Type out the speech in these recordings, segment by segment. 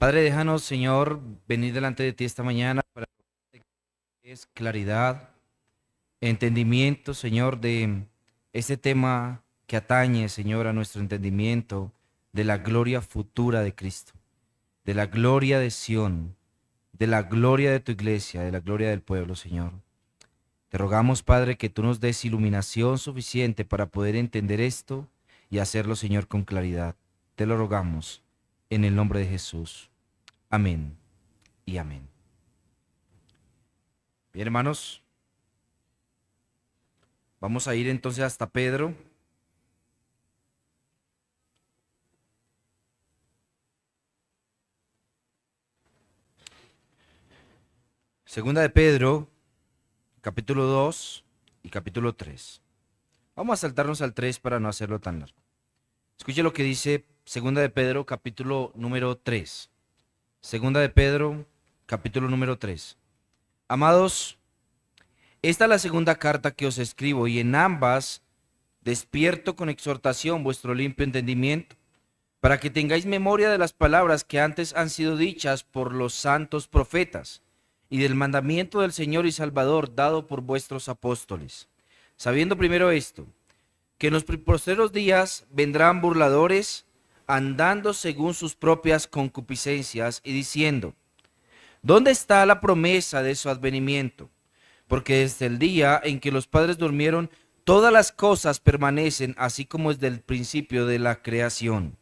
Padre, déjanos, Señor, venir delante de ti esta mañana para que es claridad, entendimiento, Señor, de este tema que atañe, Señor, a nuestro entendimiento de la gloria futura de Cristo, de la gloria de Sión, de la gloria de tu iglesia, de la gloria del pueblo, Señor. Te rogamos, Padre, que tú nos des iluminación suficiente para poder entender esto y hacerlo, Señor, con claridad. Te lo rogamos en el nombre de Jesús. Amén y amén. Bien, hermanos, vamos a ir entonces hasta Pedro. Segunda de Pedro, capítulo 2 y capítulo 3. Vamos a saltarnos al 3 para no hacerlo tan largo. Escuche lo que dice Segunda de Pedro, capítulo número 3. Segunda de Pedro, capítulo número 3. Amados, esta es la segunda carta que os escribo, y en ambas despierto con exhortación vuestro limpio entendimiento, para que tengáis memoria de las palabras que antes han sido dichas por los santos profetas, y del mandamiento del Señor y Salvador dado por vuestros apóstoles. Sabiendo primero esto, que en los postreros días vendrán burladores, andando según sus propias concupiscencias, y diciendo: ¿dónde está la promesa de su advenimiento? Porque desde el día en que los padres durmieron, todas las cosas permanecen así como desde el principio de la creación.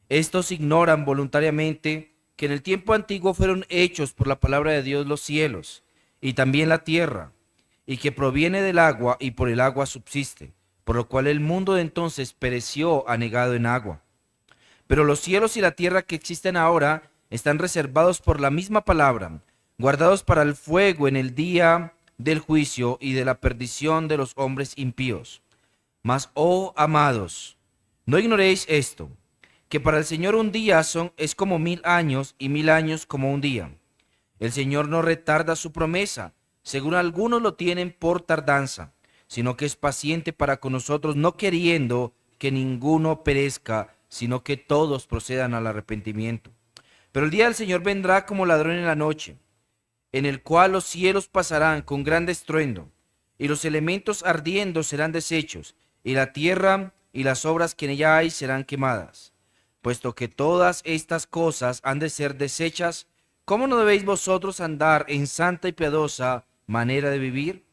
Estos ignoran voluntariamente que en el tiempo antiguo fueron hechos por la palabra de Dios los cielos y también la tierra, y que proviene del agua y por el agua subsiste, por lo cual el mundo de entonces pereció anegado en agua. Pero los cielos y la tierra que existen ahora están reservados por la misma palabra, guardados para el fuego en el día del juicio y de la perdición de los hombres impíos. Mas, oh amados, no ignoréis esto, que para el Señor un día es como 1000 años, y 1000 años como un día. El Señor no retarda su promesa, según algunos lo tienen por tardanza, sino que es paciente para con nosotros, no queriendo que ninguno perezca, sino que todos procedan al arrepentimiento. Pero el día del Señor vendrá como ladrón en la noche, en el cual los cielos pasarán con gran estruendo, y los elementos ardiendo serán deshechos, y la tierra y las obras que en ella hay serán quemadas. Puesto que todas estas cosas han de ser deshechas, ¿cómo no debéis vosotros andar en santa y piadosa manera de vivir,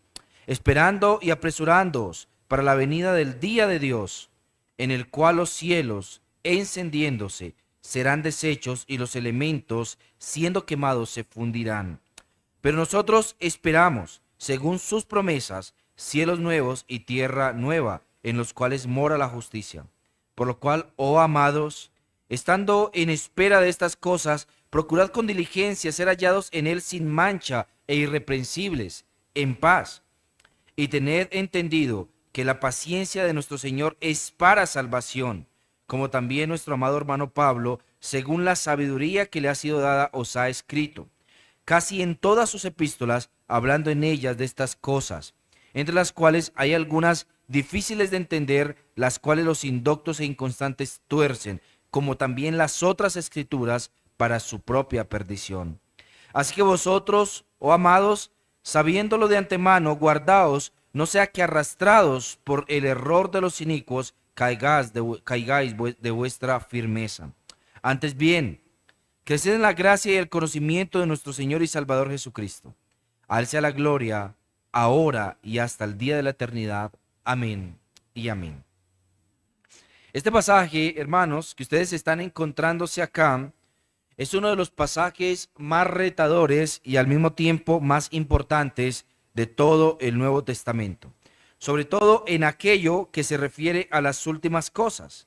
esperando y apresurándoos para la venida del día de Dios, en el cual los cielos, encendiéndose, serán deshechos, y los elementos, siendo quemados, se fundirán? Pero nosotros esperamos, según sus promesas, cielos nuevos y tierra nueva, en los cuales mora la justicia. Por lo cual, oh amados, estando en espera de estas cosas, procurad con diligencia ser hallados en él sin mancha e irreprensibles, en paz. Y tened entendido que la paciencia de nuestro Señor es para salvación, como también nuestro amado hermano Pablo, según la sabiduría que le ha sido dada, os ha escrito casi en todas sus epístolas, hablando en ellas de estas cosas, entre las cuales hay algunas difíciles de entender, las cuales los indoctos e inconstantes tuercen, como también las otras escrituras, para su propia perdición. Así que vosotros, oh amados, sabiéndolo de antemano, guardaos, no sea que arrastrados por el error de los inicuos, caigáis de vuestra firmeza. Antes bien, creced en la gracia y el conocimiento de nuestro Señor y Salvador Jesucristo. A Él sea la gloria, ahora y hasta el día de la eternidad. Amén y amén. Este pasaje, hermanos, que ustedes están encontrándose acá, es uno de los pasajes más retadores y al mismo tiempo más importantes de todo el Nuevo Testamento, sobre todo en aquello que se refiere a las últimas cosas.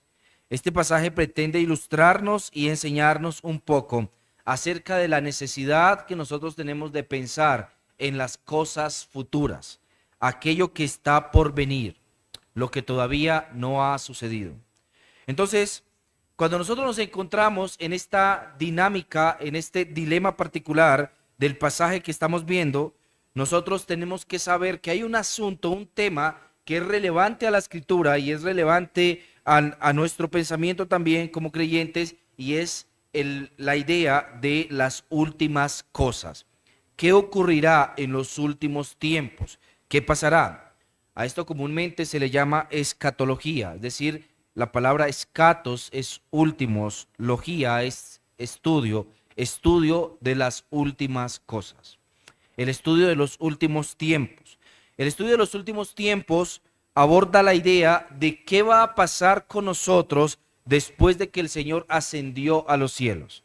Este pasaje pretende ilustrarnos y enseñarnos un poco acerca de la necesidad que nosotros tenemos de pensar en las cosas futuras, aquello que está por venir, lo que todavía no ha sucedido. Entonces, cuando nosotros nos encontramos en esta dinámica, en este dilema particular del pasaje que estamos viendo, nosotros tenemos que saber que hay un asunto, un tema que es relevante a la escritura y es relevante a nuestro pensamiento también como creyentes, y es la idea de las últimas cosas. ¿Qué ocurrirá en los últimos tiempos? ¿Qué pasará? A esto comúnmente se le llama escatología, es decir, la palabra escatos es últimos, logía es estudio, estudio de las últimas cosas, el estudio de los últimos tiempos. El estudio de los últimos tiempos aborda la idea de qué va a pasar con nosotros después de que el Señor ascendió a los cielos.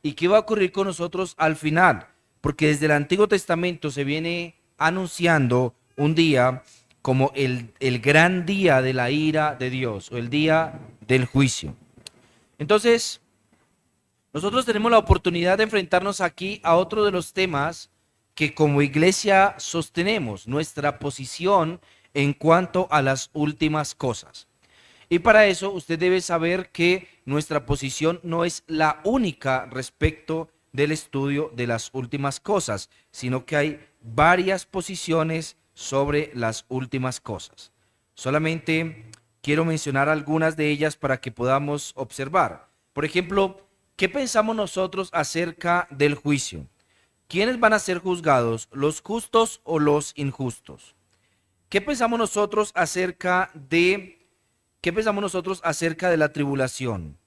¿Y qué va a ocurrir con nosotros al final? Porque desde el Antiguo Testamento se viene anunciando un día como el gran día de la ira de Dios o el día del juicio. Entonces, nosotros tenemos la oportunidad de enfrentarnos aquí a otro de los temas que como iglesia sostenemos, nuestra posición en cuanto a las últimas cosas. Y para eso usted debe saber que nuestra posición no es la única respecto del estudio de las últimas cosas, sino que hay varias posiciones sobre las últimas cosas. Solamente quiero mencionar algunas de ellas para que podamos observar. Por ejemplo, ¿qué pensamos nosotros acerca del juicio? ¿Quiénes van a ser juzgados, los justos o los injustos? ¿Qué pensamos nosotros acerca de ¿Qué pensamos nosotros acerca de la tribulación?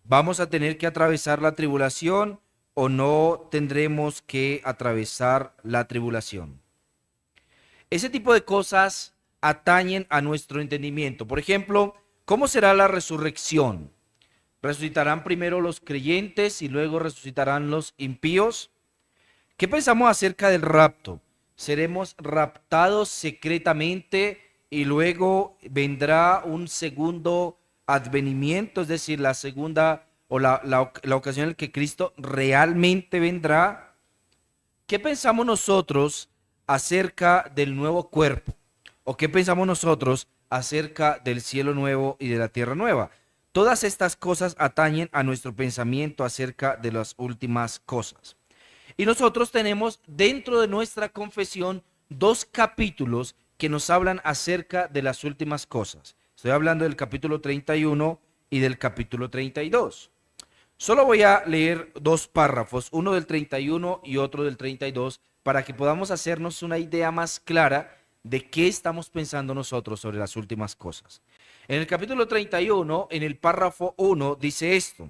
¿Vamos a tener que atravesar la tribulación o no tendremos que atravesar la tribulación? Ese tipo de cosas atañen a nuestro entendimiento. Por ejemplo, ¿cómo será la resurrección? ¿Resucitarán primero los creyentes y luego resucitarán los impíos? ¿Qué pensamos acerca del rapto? ¿Seremos raptados secretamente y luego vendrá un segundo advenimiento, es decir, la segunda o la ocasión en la que Cristo realmente vendrá? ¿Qué pensamos nosotros acerca del nuevo cuerpo? ¿O qué pensamos nosotros acerca del cielo nuevo y de la tierra nueva? Todas estas cosas atañen a nuestro pensamiento acerca de las últimas cosas. Y nosotros tenemos dentro de nuestra confesión dos capítulos que nos hablan acerca de las últimas cosas. Estoy hablando del capítulo 31 y del capítulo 32. Solo voy a leer dos párrafos, uno del 31 y otro del 32, para que podamos hacernos una idea más clara de qué estamos pensando nosotros sobre las últimas cosas. En el capítulo 31, en el párrafo 1, dice esto: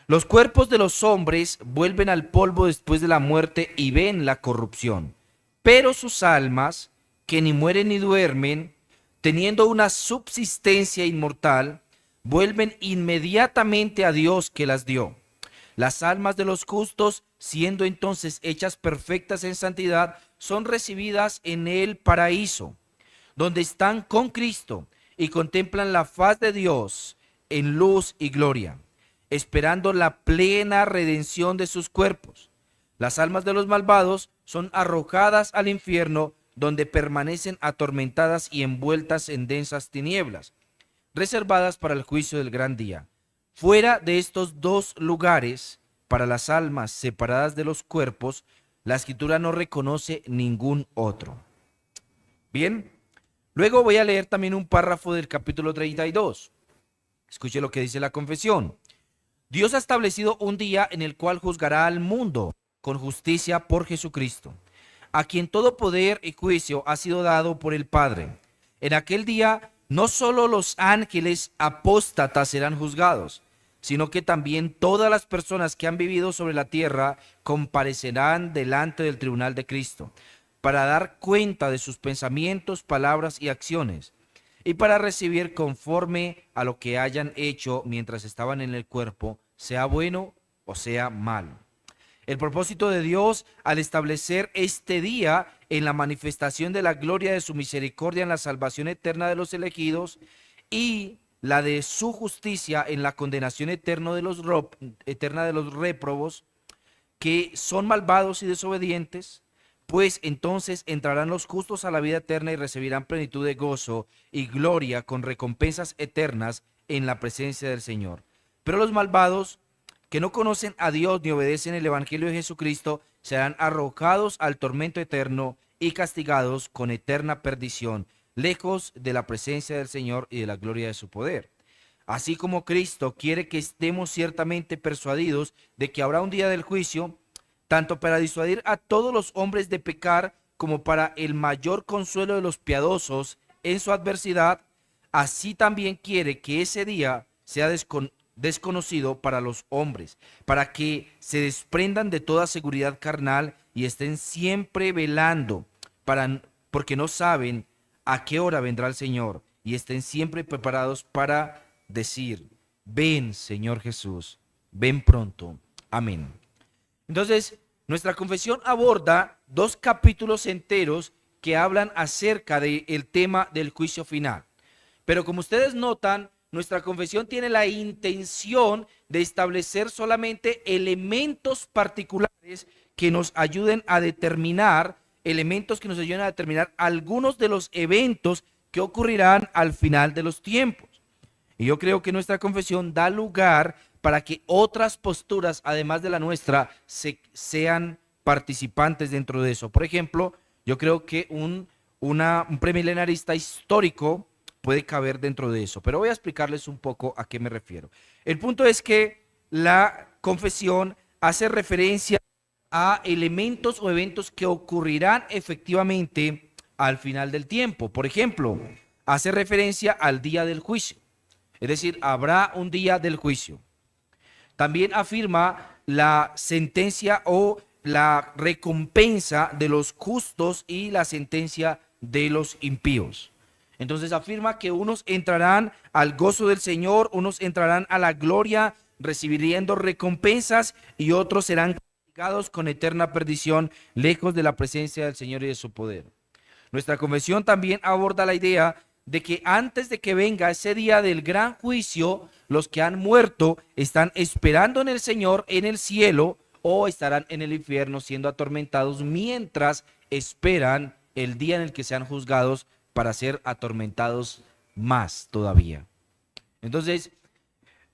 los cuerpos de los hombres vuelven al polvo después de la muerte y ven la corrupción, pero sus almas, que ni mueren ni duermen, teniendo una subsistencia inmortal, vuelven inmediatamente a Dios que las dio. Las almas de los justos, siendo entonces hechas perfectas en santidad, son recibidas en el paraíso, donde están con Cristo y contemplan la faz de Dios en luz y gloria, esperando la plena redención de sus cuerpos. Las almas de los malvados son arrojadas al infierno, donde permanecen atormentadas y envueltas en densas tinieblas, reservadas para el juicio del gran día. Fuera de estos dos lugares, para las almas separadas de los cuerpos, la Escritura no reconoce ningún otro. Bien, luego voy a leer también un párrafo del capítulo 32. Escuche lo que dice la confesión. Dios ha establecido un día en el cual juzgará al mundo con justicia por Jesucristo, a quien todo poder y juicio ha sido dado por el Padre. En aquel día no solo los ángeles apóstatas serán juzgados, sino que también todas las personas que han vivido sobre la tierra comparecerán delante del tribunal de Cristo, para dar cuenta de sus pensamientos, palabras y acciones, y para recibir conforme a lo que hayan hecho mientras estaban en el cuerpo, sea bueno o sea malo. El propósito de Dios al establecer este día en la manifestación de la gloria de su misericordia en la salvación eterna de los elegidos y la de su justicia en la condenación eterna de los réprobos, que son malvados y desobedientes, pues entonces entrarán los justos a la vida eterna y recibirán plenitud de gozo y gloria con recompensas eternas en la presencia del Señor. Pero los malvados, que no conocen a Dios ni obedecen el Evangelio de Jesucristo, serán arrojados al tormento eterno y castigados con eterna perdición, lejos de la presencia del Señor y de la gloria de su poder. Así como Cristo quiere que estemos ciertamente persuadidos de que habrá un día del juicio, tanto para disuadir a todos los hombres de pecar como para el mayor consuelo de los piadosos en su adversidad, así también quiere que ese día sea desconocido para los hombres, para que se desprendan de toda seguridad carnal y estén siempre velando, porque no saben a qué hora vendrá el Señor, y estén siempre preparados para decir: ven, Señor Jesús, ven pronto. Amén. Entonces, nuestra confesión aborda 2 capítulos enteros que hablan acerca del tema del juicio final. Pero como ustedes notan, nuestra confesión tiene la intención de establecer solamente elementos particulares que nos ayuden a determinar, algunos de los eventos que ocurrirán al final de los tiempos. Y yo creo que nuestra confesión da lugar para que otras posturas, además de la nuestra, sean participantes dentro de eso. Por ejemplo, yo creo que un premilenarista histórico puede caber dentro de eso, pero voy a explicarles un poco a qué me refiero. El punto es que la confesión hace referencia a elementos o eventos que ocurrirán efectivamente al final del tiempo. Por ejemplo, hace referencia al día del juicio, es decir, habrá un día del juicio. También afirma la sentencia o la recompensa de los justos y la sentencia de los impíos. Entonces afirma que unos entrarán al gozo del Señor, unos entrarán a la gloria recibiendo recompensas y otros serán castigados con eterna perdición lejos de la presencia del Señor y de su poder. Nuestra confesión también aborda la idea de que antes de que venga ese día del gran juicio, los que han muerto están esperando en el Señor en el cielo o estarán en el infierno siendo atormentados mientras esperan el día en el que sean juzgados para ser atormentados más todavía. Entonces,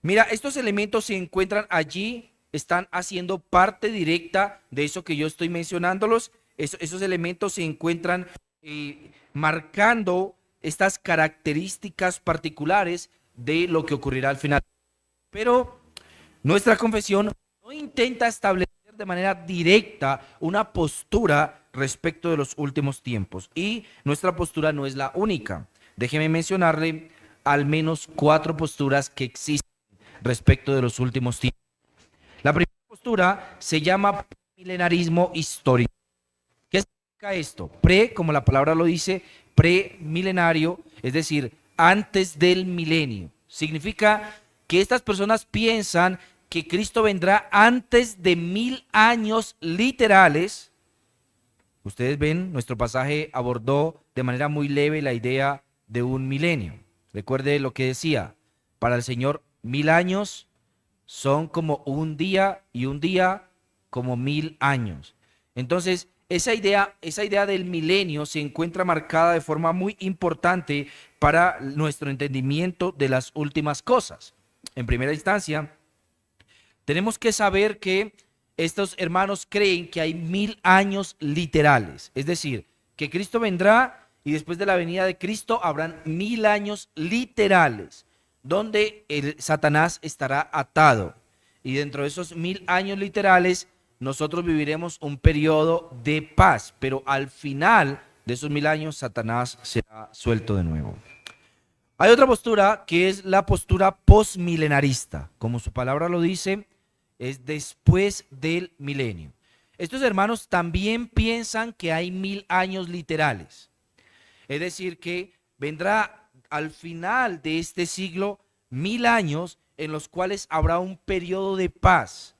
mira, estos elementos se encuentran allí, están haciendo parte directa de eso que yo estoy mencionándolos. Esos elementos se encuentran marcando estas características particulares de lo que ocurrirá al final. Pero nuestra confesión no intenta establecer de manera directa una postura respecto de los últimos tiempos. Y nuestra postura no es la única. Déjeme mencionarle al menos 4 posturas que existen respecto de los últimos tiempos. La primera postura se llama milenarismo histórico. ¿Qué significa esto? Como la palabra lo dice, premilenario, es decir, antes del milenio. Significa que estas personas piensan que Cristo vendrá antes de 1000 años literales. Ustedes ven, nuestro pasaje abordó de manera muy leve la idea de un milenio. Recuerde lo que decía: para el Señor 1000 años son como un día y un día como 1000 años. Entonces, esa idea del milenio se encuentra marcada de forma muy importante para nuestro entendimiento de las últimas cosas. En primera instancia, tenemos que saber que estos hermanos creen que hay 1000 años literales, es decir, que Cristo vendrá y después de la venida de Cristo habrán 1000 años literales, donde Satanás estará atado. Y dentro de esos 1000 años literales, nosotros viviremos un periodo de paz, pero al final de esos 1000 años, Satanás será suelto de nuevo. Hay otra postura que es la postura postmilenarista. Como su palabra lo dice, es después del milenio. Estos hermanos también piensan que hay 1000 años literales. Es decir, que vendrá al final de este siglo 1000 años en los cuales habrá un periodo de paz.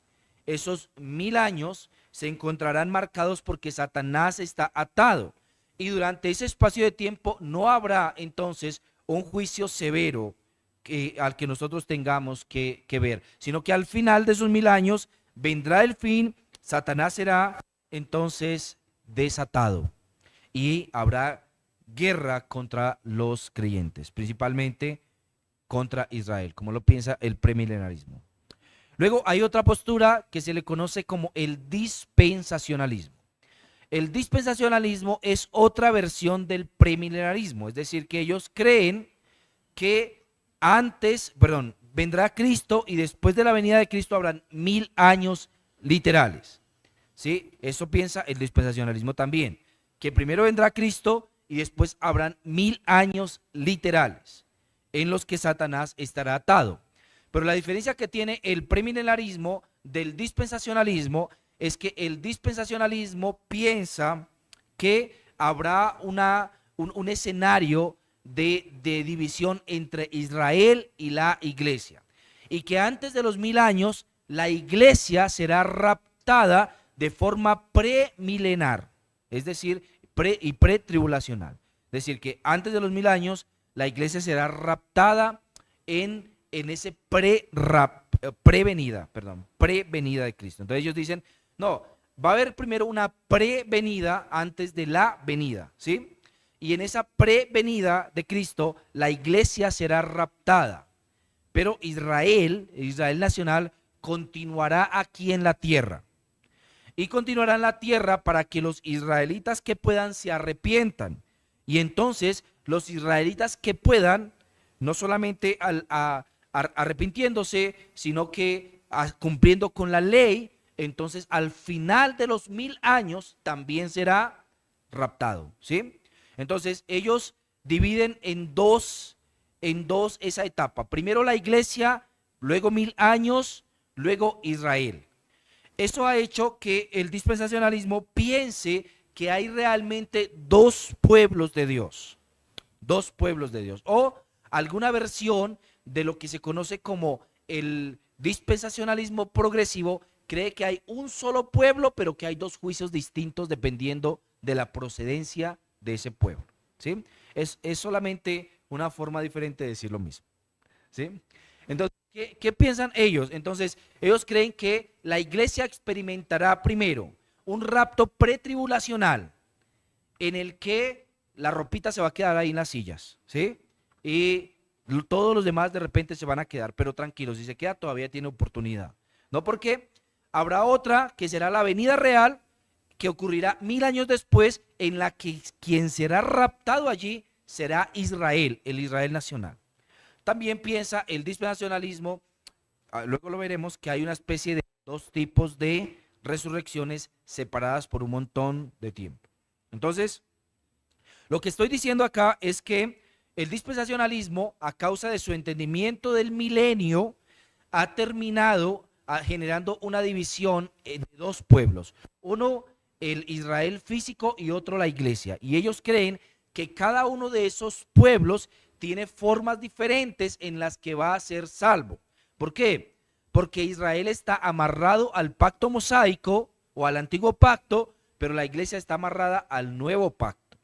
Esos 1000 años se encontrarán marcados porque Satanás está atado. Y durante ese espacio de tiempo no habrá entonces un juicio severo al que nosotros tengamos que ver, sino que al final de esos 1000 años vendrá el fin, Satanás será entonces desatado y habrá guerra contra los creyentes, principalmente contra Israel, como lo piensa el premilenarismo. Luego hay otra postura que se le conoce como el dispensacionalismo. El dispensacionalismo es otra versión del premilenarismo, es decir, que ellos creen que vendrá Cristo y después de la venida de Cristo habrán 1000 años literales. ¿Sí? Eso piensa el dispensacionalismo también, que primero vendrá Cristo y después habrán 1000 años literales en los que Satanás estará atado. Pero la diferencia que tiene el premileniarismo del dispensacionalismo es que el dispensacionalismo piensa que habrá un escenario de división entre Israel y la iglesia, y que antes de los 1000 años la iglesia será raptada de forma premilenar, es decir, pretribulacional. Es decir, que antes de los 1000 años la iglesia será raptada en ese prevenida de Cristo. Entonces ellos dicen, no, va a haber primero una prevenida antes de la venida, ¿sí? Y en esa prevenida de Cristo, la iglesia será raptada. Pero Israel nacional, continuará aquí en la tierra. Y continuará en la tierra para que los israelitas que puedan se arrepientan. Y entonces los israelitas que puedan, no solamente arrepintiéndose, sino que cumpliendo con la ley, entonces al final de los 1000 años también será raptado, ¿sí? Entonces ellos dividen en dos esa etapa. Primero la iglesia, luego 1000 años, luego Israel. Eso ha hecho que el dispensacionalismo piense que hay realmente dos pueblos de Dios. Dos pueblos de Dios. O alguna versión de lo que se conoce como el dispensacionalismo progresivo cree que hay un solo pueblo, pero que hay dos juicios distintos dependiendo de la procedencia de ese pueblo, ¿sí? Es solamente una forma diferente de decir lo mismo, ¿sí? Entonces, ¿qué piensan ellos? Entonces, ellos creen que la iglesia experimentará primero un rapto pretribulacional en el que la ropita se va a quedar ahí en las sillas, ¿sí? Y todos los demás de repente se van a quedar, pero tranquilos, si se queda todavía tiene oportunidad. No, porque habrá otra que será la venida real, que ocurrirá 1000 años después, en la que quien será raptado allí será Israel, el Israel nacional. También piensa el dispensacionalismo, luego lo veremos, que hay una especie de dos tipos de resurrecciones separadas por un montón de tiempo. Entonces, lo que estoy diciendo acá es que el dispensacionalismo, a causa de su entendimiento del milenio, ha terminado generando una división de dos pueblos. Uno, el Israel físico, y otro, la iglesia. Y ellos creen que cada uno de esos pueblos tiene formas diferentes en las que va a ser salvo. ¿Por qué? Porque Israel está amarrado al pacto mosaico o al antiguo pacto, pero la iglesia está amarrada al nuevo pacto.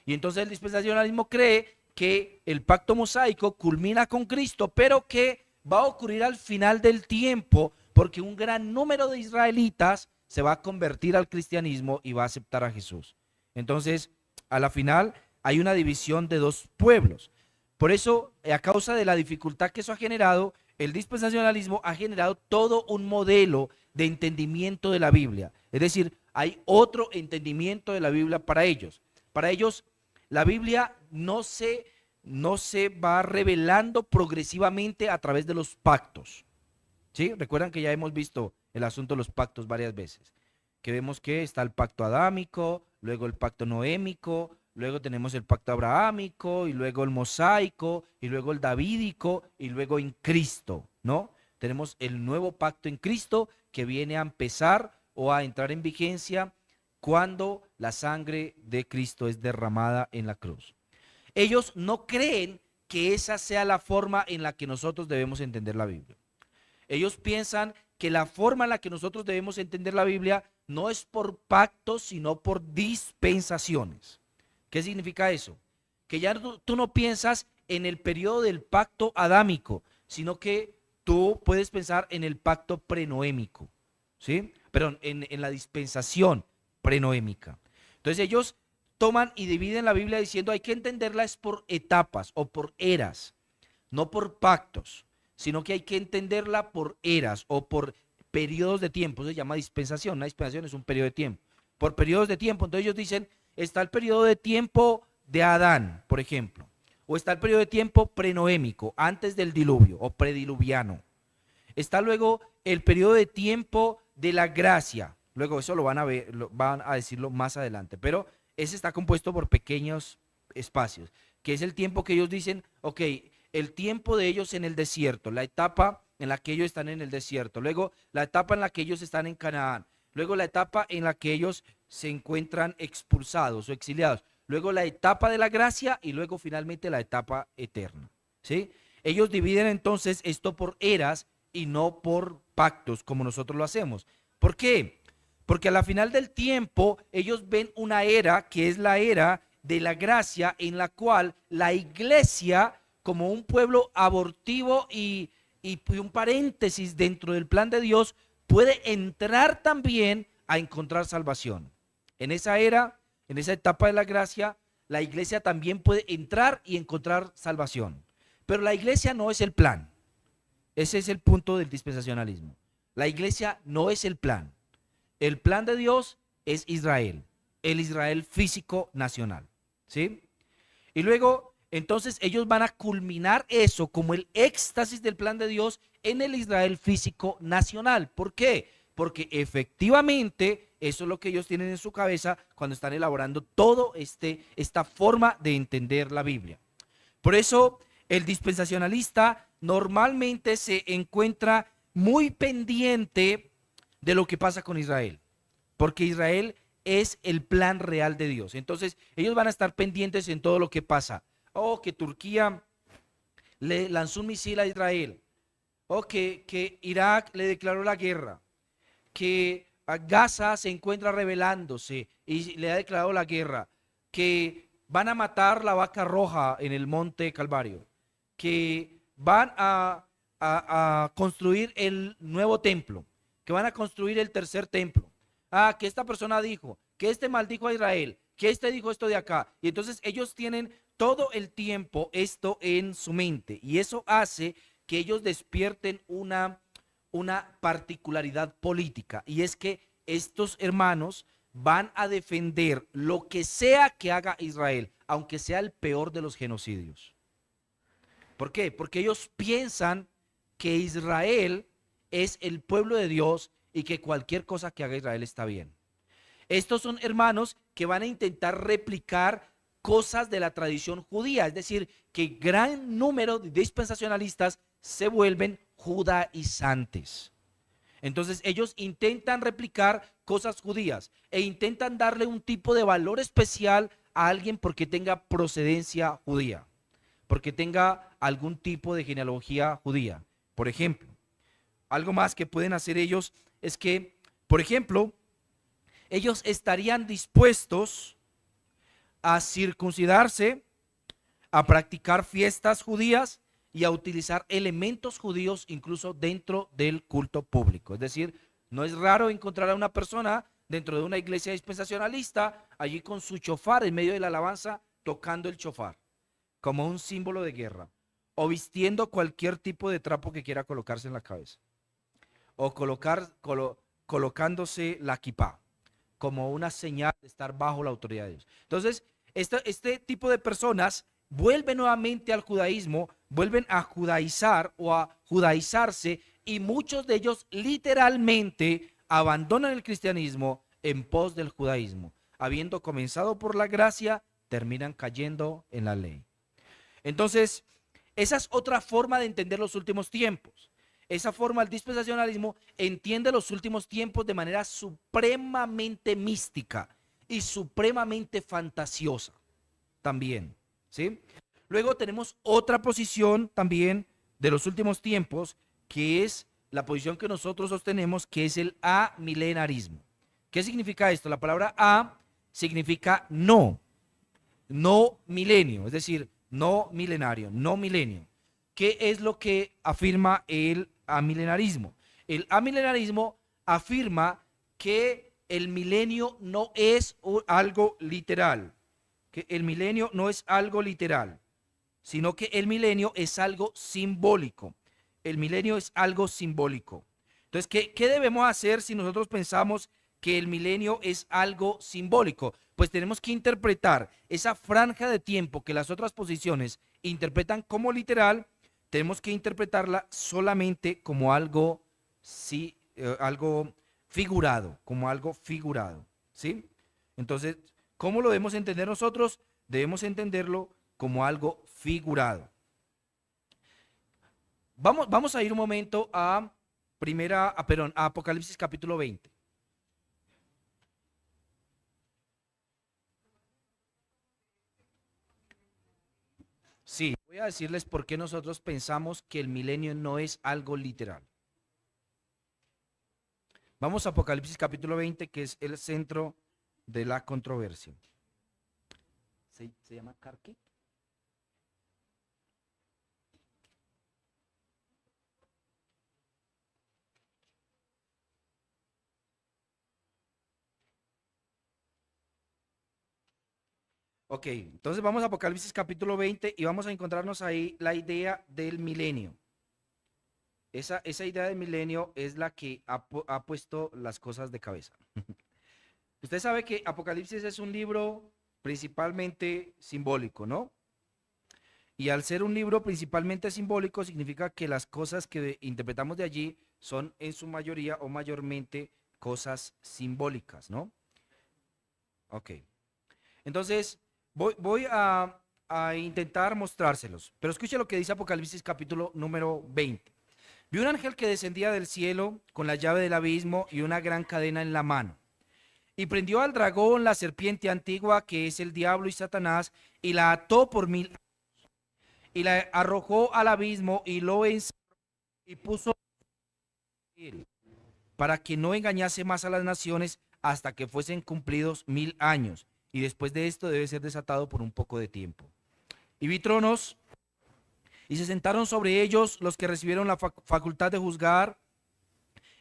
Y entonces el dispensacionalismo cree que el pacto mosaico culmina con Cristo, pero que va a ocurrir al final del tiempo, porque un gran número de israelitas se va a convertir al cristianismo y va a aceptar a Jesús. Entonces, a la final hay una división de dos pueblos. Por eso, a causa de la dificultad que eso ha generado, el dispensacionalismo ha generado todo un modelo de entendimiento de la Biblia. Es decir, hay otro entendimiento de la Biblia para ellos. Para ellos, la Biblia no se va revelando progresivamente a través de los pactos. ¿Sí? Recuerdan que ya hemos visto el asunto de los pactos varias veces, que vemos que está el pacto adámico, luego el pacto noémico, luego tenemos el pacto abrahámico, y luego el mosaico, y luego el davídico, y luego en Cristo, ¿no? Tenemos el nuevo pacto en Cristo que viene a empezar o a entrar en vigencia cuando la sangre de Cristo es derramada en la cruz. Ellos no creen que esa sea la forma en la que nosotros debemos entender la Biblia. Ellos piensan que la forma en la que nosotros debemos entender la Biblia no es por pactos, sino por dispensaciones. ¿Qué significa eso? Que ya tú no piensas en el periodo del pacto adámico, sino que tú puedes pensar en el pacto prenoémico, ¿sí? Perdón, en la dispensación prenoémica. Entonces ellos toman y dividen la Biblia diciendo hay que entenderla es por etapas o por eras, no por pactos, sino que hay que entenderla por eras o por periodos de tiempo. Se llama dispensación. Una dispensación es un periodo de tiempo. Por periodos de tiempo. Entonces ellos dicen, está el periodo de tiempo de Adán, por ejemplo. o está el periodo de tiempo prenoémico, antes del diluvio o prediluviano. Está luego el periodo de tiempo de la gracia. Luego eso lo van a ver, van a decirlo más adelante. Pero ese está compuesto por pequeños espacios, que es el tiempo que ellos dicen, ok, el tiempo de ellos en el desierto, la etapa en la que ellos están en el desierto, luego la etapa en la que ellos están en Canaán, luego la etapa en la que ellos se encuentran expulsados o exiliados, luego la etapa de la gracia y luego finalmente la etapa eterna. ¿Sí? Ellos dividen entonces esto por eras y no por pactos como nosotros lo hacemos. ¿Por qué? Porque a la final del tiempo ellos ven una era que es la era de la gracia en la cual la iglesia como un pueblo abortivo y un paréntesis dentro del plan de Dios puede entrar también a encontrar salvación. En esa era, en esa etapa de la gracia, la iglesia también puede entrar y encontrar salvación. Pero la iglesia no es el plan. Ese es el punto del dispensacionalismo. La iglesia no es el plan. El plan de Dios es Israel, el Israel físico nacional. ¿Sí? Y luego, entonces ellos van a culminar eso como el éxtasis del plan de Dios en el Israel físico nacional. ¿Por qué? Porque efectivamente eso es lo que ellos tienen en su cabeza cuando están elaborando todo esta forma de entender la Biblia. Por eso el dispensacionalista normalmente se encuentra muy pendiente de lo que pasa con Israel, porque Israel es el plan real de Dios. Entonces ellos van a estar pendientes en todo lo que pasa. Oh, que Turquía le lanzó un misil a Israel. Oh, que Irak le declaró la guerra. Que Gaza se encuentra rebelándose y le ha declarado la guerra. Que van a matar la vaca roja en el monte Calvario. Que van a construir el nuevo templo. Que van a construir el tercer templo. Ah, que esta persona dijo, que este maldijo a Israel, que este dijo esto de acá. Y entonces ellos tienen todo el tiempo esto en su mente. Y eso hace que ellos despierten una particularidad política. Y es que estos hermanos van a defender lo que sea que haga Israel, aunque sea el peor de los genocidios. ¿Por qué? Porque ellos piensan que Israel es el pueblo de Dios y que cualquier cosa que haga Israel está bien. Estos son hermanos que van a intentar replicar cosas de la tradición judía, es decir, que gran número de dispensacionalistas se vuelven judaizantes. Entonces ellos intentan replicar cosas judías e intentan darle un tipo de valor especial a alguien porque tenga procedencia judía, porque tenga algún tipo de genealogía judía. Por ejemplo, algo más que pueden hacer ellos es que, por ejemplo, ellos estarían dispuestos a circuncidarse, a practicar fiestas judías y a utilizar elementos judíos incluso dentro del culto público. Es decir, no es raro encontrar a una persona dentro de una iglesia dispensacionalista allí con su chofar en medio de la alabanza tocando el chofar como un símbolo de guerra o vistiendo cualquier tipo de trapo que quiera colocarse en la cabeza o colocándose la kipá como una señal de estar bajo la autoridad de Dios. Entonces, este tipo de personas vuelven nuevamente al judaísmo, vuelven a judaizar o a judaizarse y muchos de ellos literalmente abandonan el cristianismo en pos del judaísmo. Habiendo comenzado por la gracia, terminan cayendo en la ley. Entonces, esa es otra forma de entender los últimos tiempos. Esa forma, el dispensacionalismo entiende los últimos tiempos de manera supremamente mística y supremamente fantasiosa también, ¿sí? Luego tenemos otra posición también de los últimos tiempos, que es la posición que nosotros sostenemos, que es el amilenarismo. ¿Qué significa esto? La palabra a significa no milenio, es decir, no milenario, no milenio. ¿Qué es lo que afirma el amilenarismo? El amilenarismo afirma que el milenio no es algo literal, que el milenio no es algo literal, sino que el milenio es algo simbólico. El milenio es algo simbólico. Entonces, ¿qué debemos hacer si nosotros pensamos que el milenio es algo simbólico? Pues tenemos que interpretar esa franja de tiempo que las otras posiciones interpretan como literal, tenemos que interpretarla solamente como algo, sí, algo figurado, como algo figurado, ¿sí? Entonces, ¿cómo lo debemos entender nosotros? Debemos entenderlo como algo figurado. Vamos a ir un momento a Apocalipsis capítulo 20. Sí, voy a decirles por qué nosotros pensamos que el milenio no es algo literal. Vamos a Apocalipsis capítulo 20, que es el centro de la controversia. ¿Se llama Carque? Ok, entonces vamos a Apocalipsis capítulo 20 y vamos a encontrarnos ahí la idea del milenio. Esa idea del milenio es la que ha puesto las cosas de cabeza. Usted sabe que Apocalipsis es un libro principalmente simbólico, ¿no? Y al ser un libro principalmente simbólico, significa que las cosas que interpretamos de allí son en su mayoría o mayormente cosas simbólicas, ¿no? Ok. Entonces, voy a intentar mostrárselos. Pero escuche lo que dice Apocalipsis capítulo número 20. Vi un ángel que descendía del cielo con la llave del abismo y una gran cadena en la mano. Y prendió al dragón, la serpiente antigua, que es el diablo y Satanás, y la ató por 1000 y la arrojó al abismo y lo encerró y puso él, para que no engañase más a las naciones hasta que fuesen cumplidos 1000 años. Y después de esto debe ser desatado por un poco de tiempo. Y vi tronos y se sentaron sobre ellos los que recibieron la facultad de juzgar.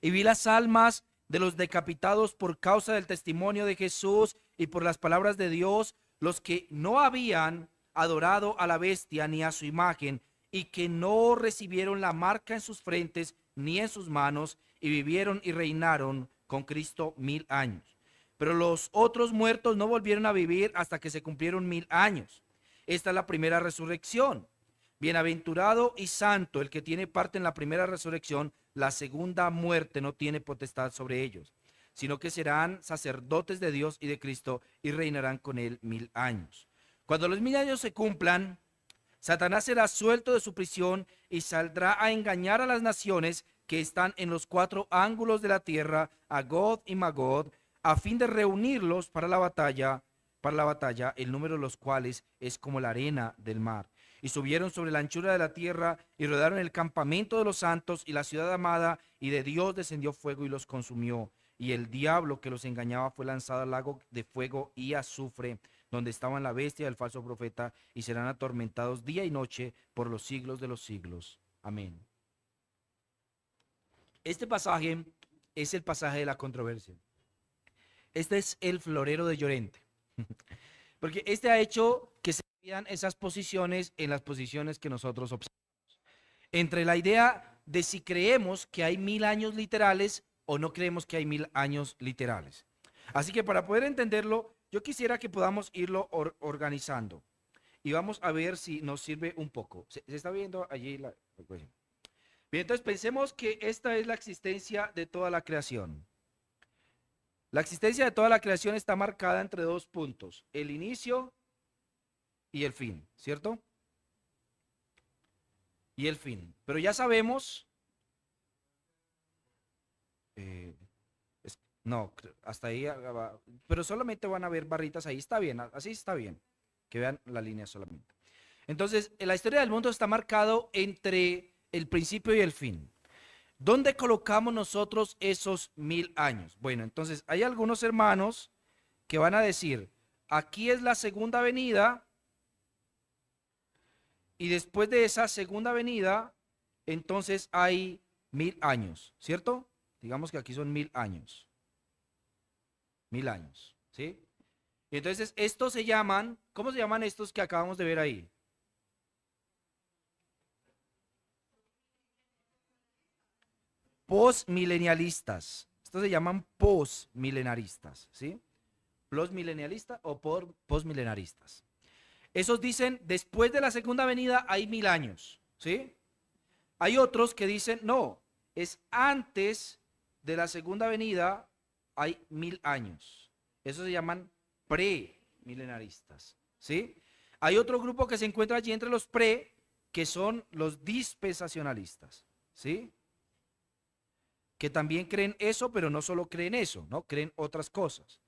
Y vi las almas de los decapitados por causa del testimonio de Jesús y por las palabras de Dios, los que no habían adorado a la bestia ni a su imagen, y que no recibieron la marca en sus frentes ni en sus manos, y vivieron y reinaron con Cristo 1000 años. Pero los otros muertos no volvieron a vivir hasta que se cumplieron 1000 años. Esta es la primera resurrección. Bienaventurado y santo el que tiene parte en la primera resurrección. La segunda muerte no tiene potestad sobre ellos, sino que serán sacerdotes de Dios y de Cristo y reinarán con él 1000 años. Cuando los 1000 años se cumplan, Satanás será suelto de su prisión y saldrá a engañar a las naciones que están en los cuatro ángulos de la tierra, a Gog y Magog, a fin de reunirlos para la batalla, el número de los cuales es como la arena del mar. Y subieron sobre la anchura de la tierra y rodearon el campamento de los santos y la ciudad amada, y de Dios descendió fuego y los consumió. Y el diablo que los engañaba fue lanzado al lago de fuego y azufre, donde estaban la bestia y el falso profeta, y serán atormentados día y noche por los siglos de los siglos. Amén. Este pasaje es el pasaje de la controversia. Este es el florero de Llorente. Porque este ha hecho que se vean esas posiciones en las posiciones que nosotros observamos. Entre la idea de si creemos que hay 1000 años literales o no creemos que hay 1000 años literales. Así que para poder entenderlo, yo quisiera que podamos irlo organizando. Y vamos a ver si nos sirve un poco. ¿Se está viendo allí la ecuación? Bien, entonces pensemos que esta es la existencia de toda la creación. La existencia de toda la creación está marcada entre dos puntos, el inicio y el fin, ¿cierto? Y el fin. Pero ya sabemos, eh, no, hasta ahí, pero solamente van a ver barritas ahí, está bien, así está bien, que vean la línea solamente. Entonces, la historia del mundo está marcado entre el principio y el fin. ¿Dónde colocamos nosotros esos 1000 años? Bueno, entonces hay algunos hermanos que van a decir, aquí es la segunda venida y después de esa segunda venida, entonces hay 1000 años, ¿cierto? Digamos que aquí son 1000 años, 1000 años, ¿sí? Y entonces estos se llaman, ¿cómo se llaman estos que acabamos de ver ahí? Postmilenialistas. Estos se llaman postmilenaristas, ¿sí? Postmilenialistas o postmilenaristas. Esos dicen, después de la segunda venida hay 1000 años, ¿sí? Hay otros que dicen, no, es antes de la segunda venida hay 1000 años. Esos se llaman premilenaristas, ¿sí? Hay otro grupo que se encuentra allí entre los que son los dispensacionalistas, ¿sí? Que también creen eso, pero no solo creen eso, ¿no? Creen otras cosas.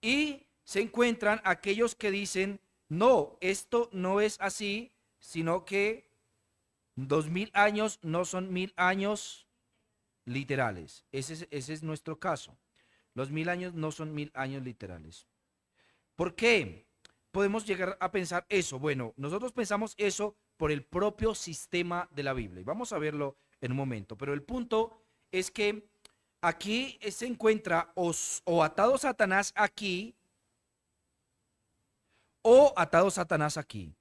Y se encuentran aquellos que dicen, no, esto no es así, sino que 2000 años no son 1000 años literales. Ese es nuestro caso. Los 1000 años no son 1000 años literales. ¿Por qué podemos llegar a pensar eso? Bueno, nosotros pensamos eso por el propio sistema de la Biblia. Y vamos a verlo en un momento. Pero el punto es que aquí se encuentra o atado Satanás aquí o atado Satanás aquí.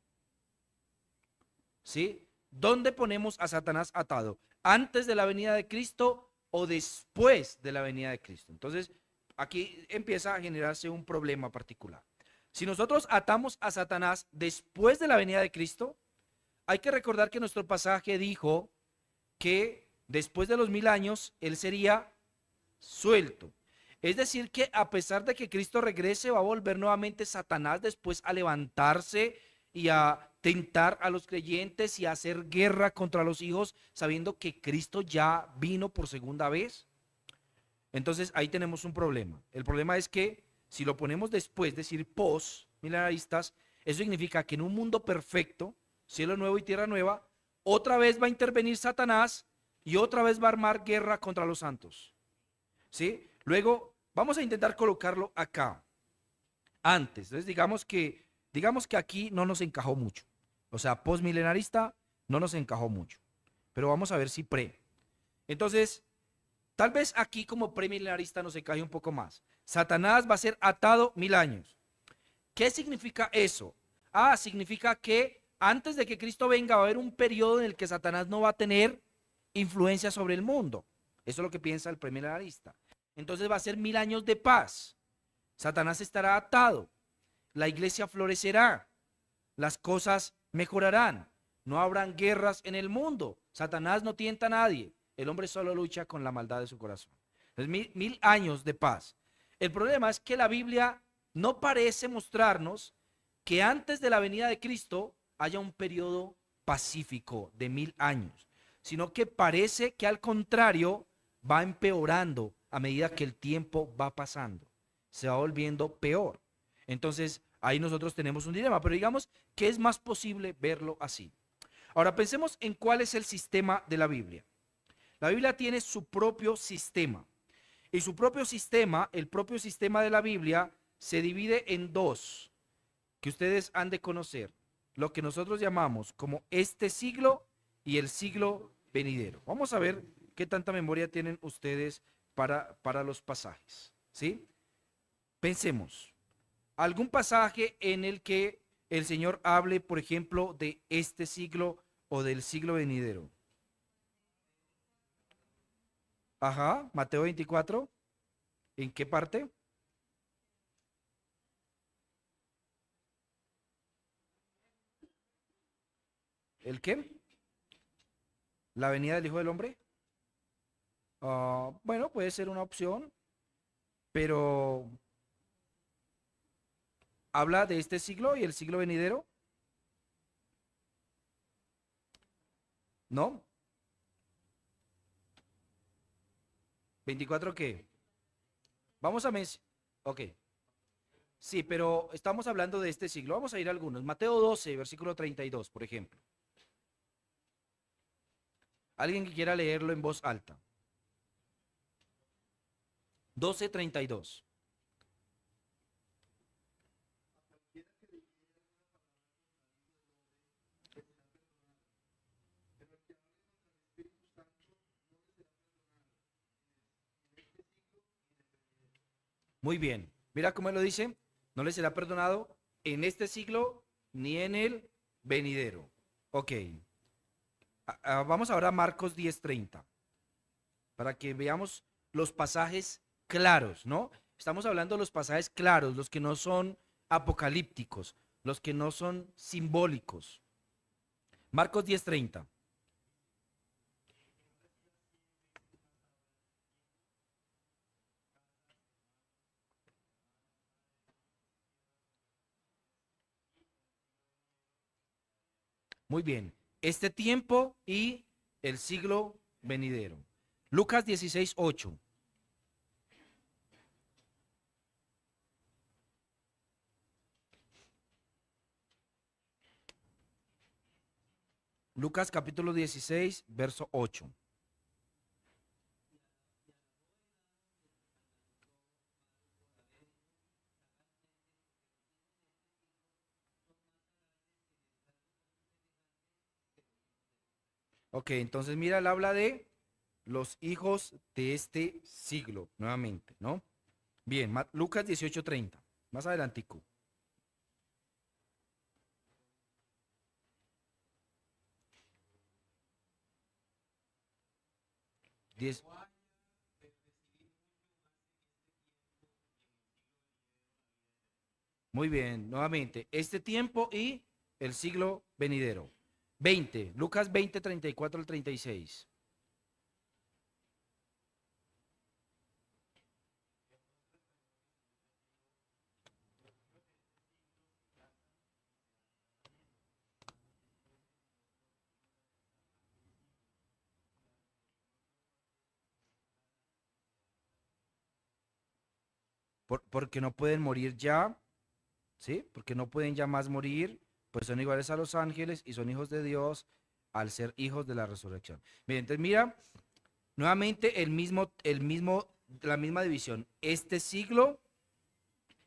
¿Sí? ¿Dónde ponemos a Satanás atado? ¿Antes de la venida de Cristo o después de la venida de Cristo? Entonces, aquí empieza a generarse un problema particular. Si nosotros atamos a Satanás después de la venida de Cristo, hay que recordar que nuestro pasaje dijo que después de los 1000 años, él sería suelto. Es decir, que a pesar de que Cristo regrese, va a volver nuevamente Satanás después a levantarse y a tentar a los creyentes y a hacer guerra contra los hijos, sabiendo que Cristo ya vino por segunda vez. Entonces ahí tenemos un problema. El problema es que si lo ponemos después, es decir, post milenaristas, eso significa que en un mundo perfecto, cielo nuevo y tierra nueva, otra vez va a intervenir Satanás y otra vez va a armar guerra contra los santos. ¿Sí? Luego vamos a intentar colocarlo acá, antes. Entonces digamos que aquí no nos encajó mucho. O sea, postmilenarista no nos encajó mucho. Pero vamos a ver si pre. Entonces, tal vez aquí como premilenarista nos encaje un poco más. Satanás va a ser atado 1000 años. ¿Qué significa eso? Significa que antes de que Cristo venga va a haber un periodo en el que Satanás no va a tener influencia sobre el mundo. Eso es lo que piensa el premilenarista. Entonces va a ser 1000 años de paz. Satanás estará atado. La iglesia florecerá. Las cosas mejorarán. No habrán guerras en el mundo. Satanás no tienta a nadie. El hombre solo lucha con la maldad de su corazón. Entonces, 1000 años de paz. El problema es que la Biblia no parece mostrarnos que antes de la venida de Cristo haya un periodo pacífico de 1000 años, sino que parece que al contrario va empeorando a medida que el tiempo va pasando. Se va volviendo peor. Entonces, ahí nosotros tenemos un dilema, pero digamos que es más posible verlo así. Ahora pensemos en cuál es el sistema de la Biblia. La Biblia tiene su propio sistema. Y su propio sistema, el propio sistema de la Biblia, se divide en dos, que ustedes han de conocer. Lo que nosotros llamamos como este siglo y el siglo venidero. Vamos a ver qué tanta memoria tienen ustedes para los pasajes. ¿Sí? Pensemos. Algún pasaje en el que el Señor hable, por ejemplo, de este siglo o del siglo venidero. Ajá, Mateo 24. ¿En qué parte? ¿El qué? ¿La venida del Hijo del Hombre? Bueno, puede ser una opción, pero ¿habla de este siglo y el siglo venidero? ¿No? ¿24 qué? Vamos a mencionar. Ok. Sí, pero estamos hablando de este siglo. Vamos a ir a algunos. Mateo 12, versículo 32, por ejemplo. Alguien que quiera leerlo en voz alta. 12:32. Muy bien. Mira cómo él lo dice. No le será perdonado en este siglo ni en el venidero. Ok. Vamos ahora a Marcos 10:30 para que veamos los pasajes claros, ¿no? Estamos hablando de los pasajes claros, los que no son apocalípticos, los que no son simbólicos. Marcos 10:30. Muy bien. Este tiempo y el siglo venidero. Lucas 16:8. Lucas capítulo 16, verso 8. Ok, entonces mira, él habla de los hijos de este siglo, nuevamente, ¿no? Bien, Lucas 18:30, más adelantico. 10. Muy bien, nuevamente, este tiempo y el siglo venidero. 20, Lucas 20, 34 al 36. Porque no pueden morir ya, ¿sí? Porque no pueden ya más morir, pues son iguales a los ángeles y son hijos de Dios al ser hijos de la resurrección. Bien, entonces mira, nuevamente la misma división. Este siglo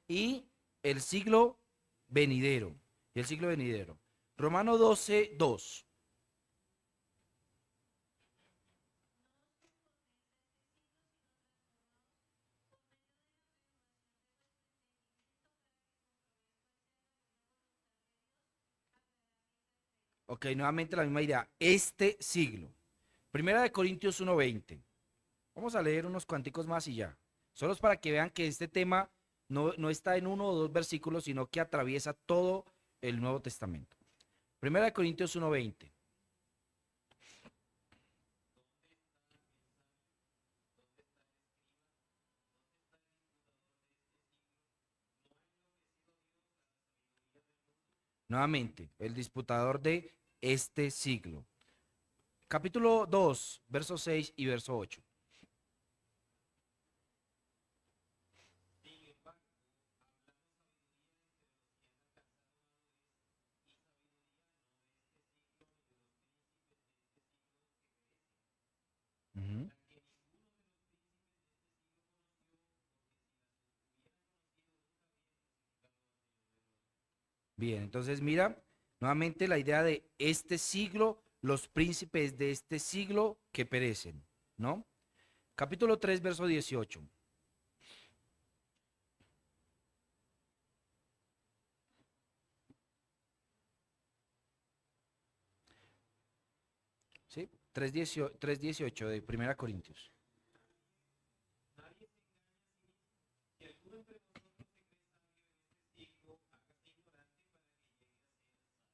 y el siglo venidero. Y el siglo venidero. Romano 12:2. Ok, nuevamente la misma idea. Este siglo. Primera de Corintios 1:20. Vamos a leer unos cuanticos más y ya. Solo es para que vean que este tema no está en uno o dos versículos, sino que atraviesa todo el Nuevo Testamento. Primera de Corintios 1:20. Nuevamente, el disputador de este siglo. Capítulo 2, verso 6 y verso 8. Ujú. Bien, entonces mira, nuevamente la idea de este siglo, los príncipes de este siglo que perecen, ¿no? Capítulo 3, verso 18. ¿Sí? 3:18 de Primera Corintios.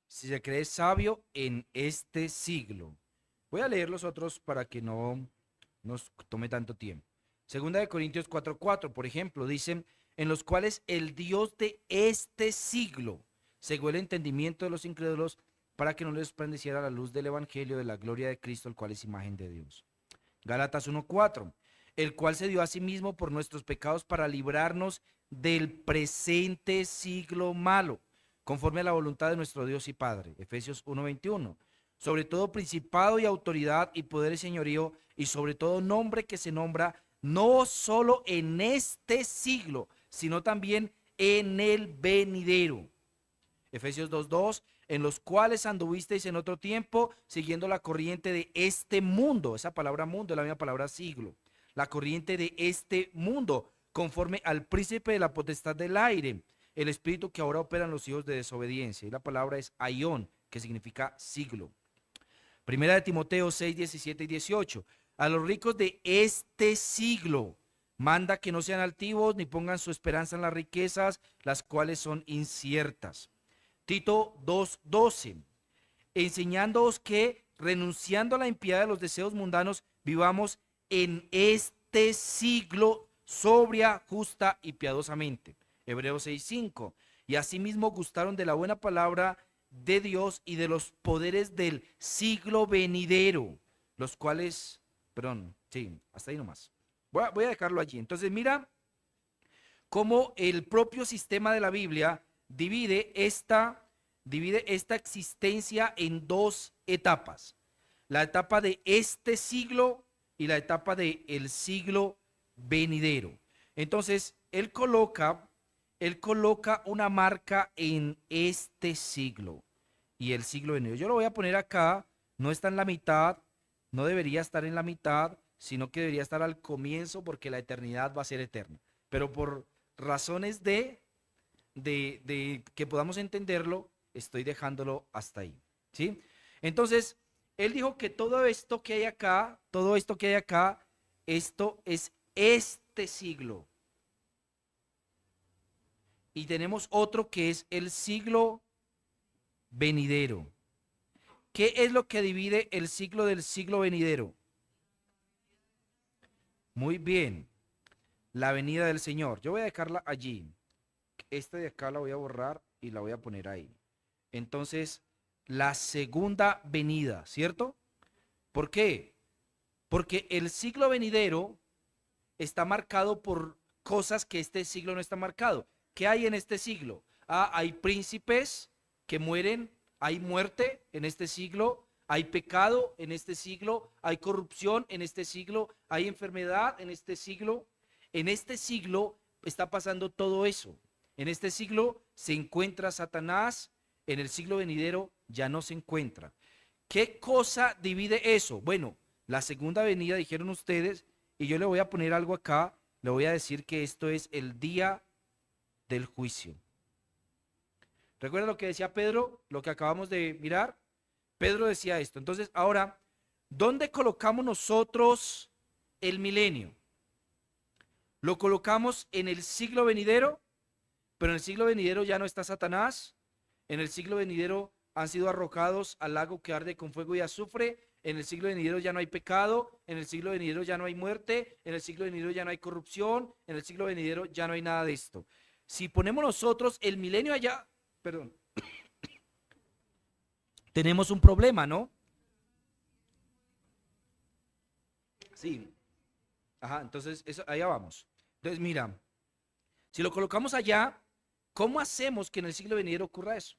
Si se cree sabio en este siglo. Voy a leer los otros para que no nos tome tanto tiempo. Segunda de Corintios 4:4, por ejemplo, dicen, en los cuales el Dios de este siglo cegó el entendimiento de los incrédulos para que no les resplandeciera la luz del evangelio de la gloria de Cristo, el cual es imagen de Dios. Gálatas 1:4, el cual se dio a sí mismo por nuestros pecados para librarnos del presente siglo malo, conforme a la voluntad de nuestro Dios y Padre. Efesios 1:21, sobre todo principado y autoridad y poder y señorío, y sobre todo nombre que se nombra no solo en este siglo, sino también en el venidero. Efesios 2:2, en los cuales anduvisteis en otro tiempo, siguiendo la corriente de este mundo. Esa palabra mundo es la misma palabra siglo. La corriente de este mundo, conforme al príncipe de la potestad del aire, el espíritu que ahora opera en los hijos de desobediencia. Y la palabra es aión, que significa siglo. Primera de Timoteo 6:17 y 18. A los ricos de este siglo, Manda que no sean altivos ni pongan su esperanza en las riquezas, las cuales son inciertas. Tito 2:12, enseñándoos que renunciando a la impiedad de los deseos mundanos, vivamos en este siglo sobria, justa y piadosamente. Hebreos 6:5, y asimismo gustaron de la buena palabra de Dios y de los poderes del siglo venidero, los cuales, perdón, sí, hasta ahí nomás. Voy a dejarlo allí. Entonces mira cómo el propio sistema de la Biblia divide esta existencia en dos etapas. La etapa de este siglo y la etapa del siglo venidero. Entonces, él coloca una marca en este siglo y el siglo venidero. Yo lo voy a poner acá, no está en la mitad, no debería estar en la mitad, sino que debería estar al comienzo porque la eternidad va a ser eterna. Pero por razones de que podamos entenderlo, estoy dejándolo hasta ahí, ¿sí? Entonces, él dijo que todo esto que hay acá, esto es este siglo. Y tenemos otro que es el siglo venidero. ¿Qué es lo que divide el siglo del siglo venidero? Muy bien, la venida del Señor. Yo voy a dejarla allí. Esta de acá la voy a borrar y la voy a poner ahí. Entonces, la segunda venida, ¿cierto? ¿Por qué? Porque el siglo venidero está marcado por cosas que este siglo no está marcado. ¿Qué hay en este siglo? Hay príncipes que mueren, hay muerte en este siglo, hay pecado en este siglo, hay corrupción en este siglo, hay enfermedad en este siglo. En este siglo está pasando todo eso. En este siglo se encuentra Satanás, en el siglo venidero ya no se encuentra. ¿Qué cosa divide eso? Bueno, la segunda venida, dijeron ustedes, y yo le voy a poner algo acá, le voy a decir que esto es el día del juicio. ¿Recuerda lo que decía Pedro? Lo que acabamos de mirar. Pedro decía esto. Entonces, ahora, ¿dónde colocamos nosotros el milenio? ¿Lo colocamos en el siglo venidero? Pero en el siglo venidero ya no está Satanás. En el siglo venidero han sido arrojados al lago que arde con fuego y azufre. En el siglo venidero ya no hay pecado. En el siglo venidero ya no hay muerte. En el siglo venidero ya no hay corrupción. En el siglo venidero ya no hay nada de esto. Si ponemos nosotros el milenio allá, perdón, tenemos un problema, ¿no? Sí. Ajá, entonces eso, allá vamos. Entonces, mira, si lo colocamos allá, ¿cómo hacemos que en el siglo venidero ocurra eso?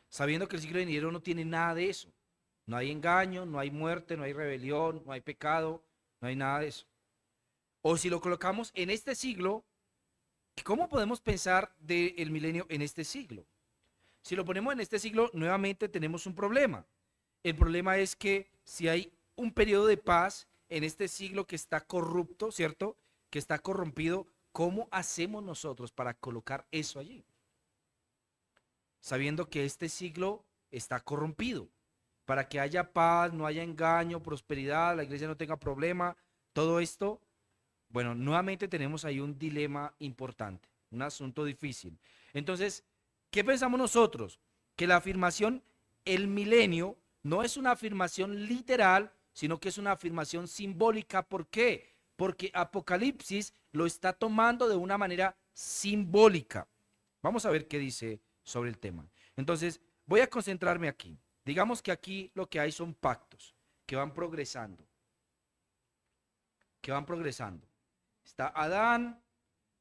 Sabiendo que el siglo venidero no tiene nada de eso. No hay engaño, no hay muerte, no hay rebelión, no hay pecado, no hay nada de eso. O si lo colocamos en este siglo, ¿cómo podemos pensar del milenio en este siglo? Si lo ponemos en este siglo, nuevamente tenemos un problema. El problema es que si hay un periodo de paz en este siglo que está corrupto, ¿cierto? Que está corrompido, ¿cómo hacemos nosotros para colocar eso allí? Sabiendo que este siglo está corrompido. Para que haya paz, no haya engaño, prosperidad, la iglesia no tenga problema, todo esto, bueno, nuevamente tenemos ahí un dilema importante, un asunto difícil. Entonces, ¿qué pensamos nosotros? Que la afirmación, el milenio, no es una afirmación literal, sino que es una afirmación simbólica. ¿Por qué? Porque Apocalipsis lo está tomando de una manera simbólica. Vamos a ver qué dice sobre el tema. Entonces, voy a concentrarme aquí. Digamos que aquí lo que hay son pactos que van progresando, Está Adán,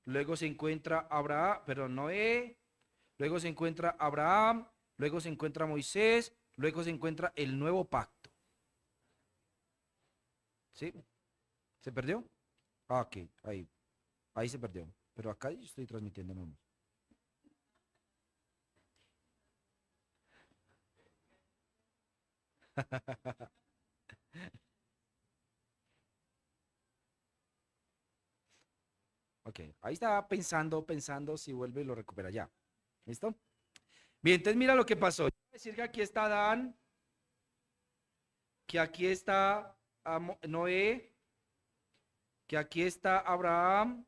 luego se encuentra Abraham, perdón, Noé, luego se encuentra Abraham, luego se encuentra Moisés, luego se encuentra el nuevo pacto. ¿Sí? ¿Se perdió? Ok, ahí se perdió. Pero acá yo estoy transmitiendo, ¿no? Ok, ahí está pensando si vuelve y lo recupera ya. ¿Listo? Bien, entonces mira lo que pasó. Voy a decir que aquí está Adán, que aquí está Noé, que aquí está Abraham,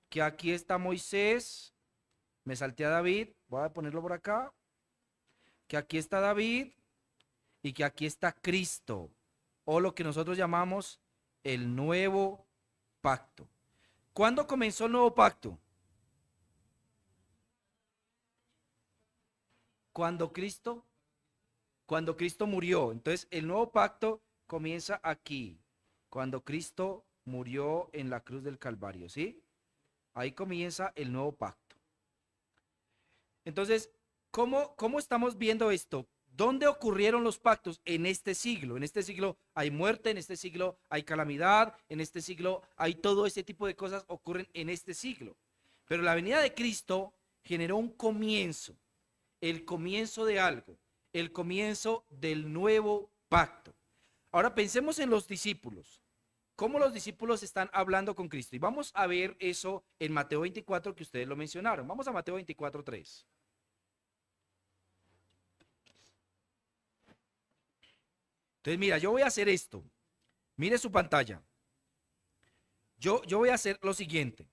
que aquí está Moisés, me salté a David, voy a ponerlo por acá, que aquí está David y que aquí está Cristo, o lo que nosotros llamamos el nuevo pacto. ¿Cuándo comenzó el nuevo pacto? Cuando Cristo, cuando Cristo murió. Entonces, el nuevo pacto comienza aquí, cuando Cristo murió en la cruz del Calvario, ¿sí? Ahí comienza el nuevo pacto. Entonces, ¿cómo estamos viendo esto? ¿Dónde ocurrieron los pactos? En este siglo. En este siglo hay muerte, en este siglo hay calamidad, en este siglo hay todo ese tipo de cosas ocurren en este siglo. Pero la venida de Cristo generó un comienzo, el comienzo de algo, el comienzo del nuevo pacto. Ahora pensemos en los discípulos. ¿Cómo los discípulos están hablando con Cristo? Y vamos a ver eso en Mateo 24, que ustedes lo mencionaron. Vamos a Mateo 24, 3. Entonces, mira, yo voy a hacer esto. Mire su pantalla. Yo voy a hacer lo siguiente.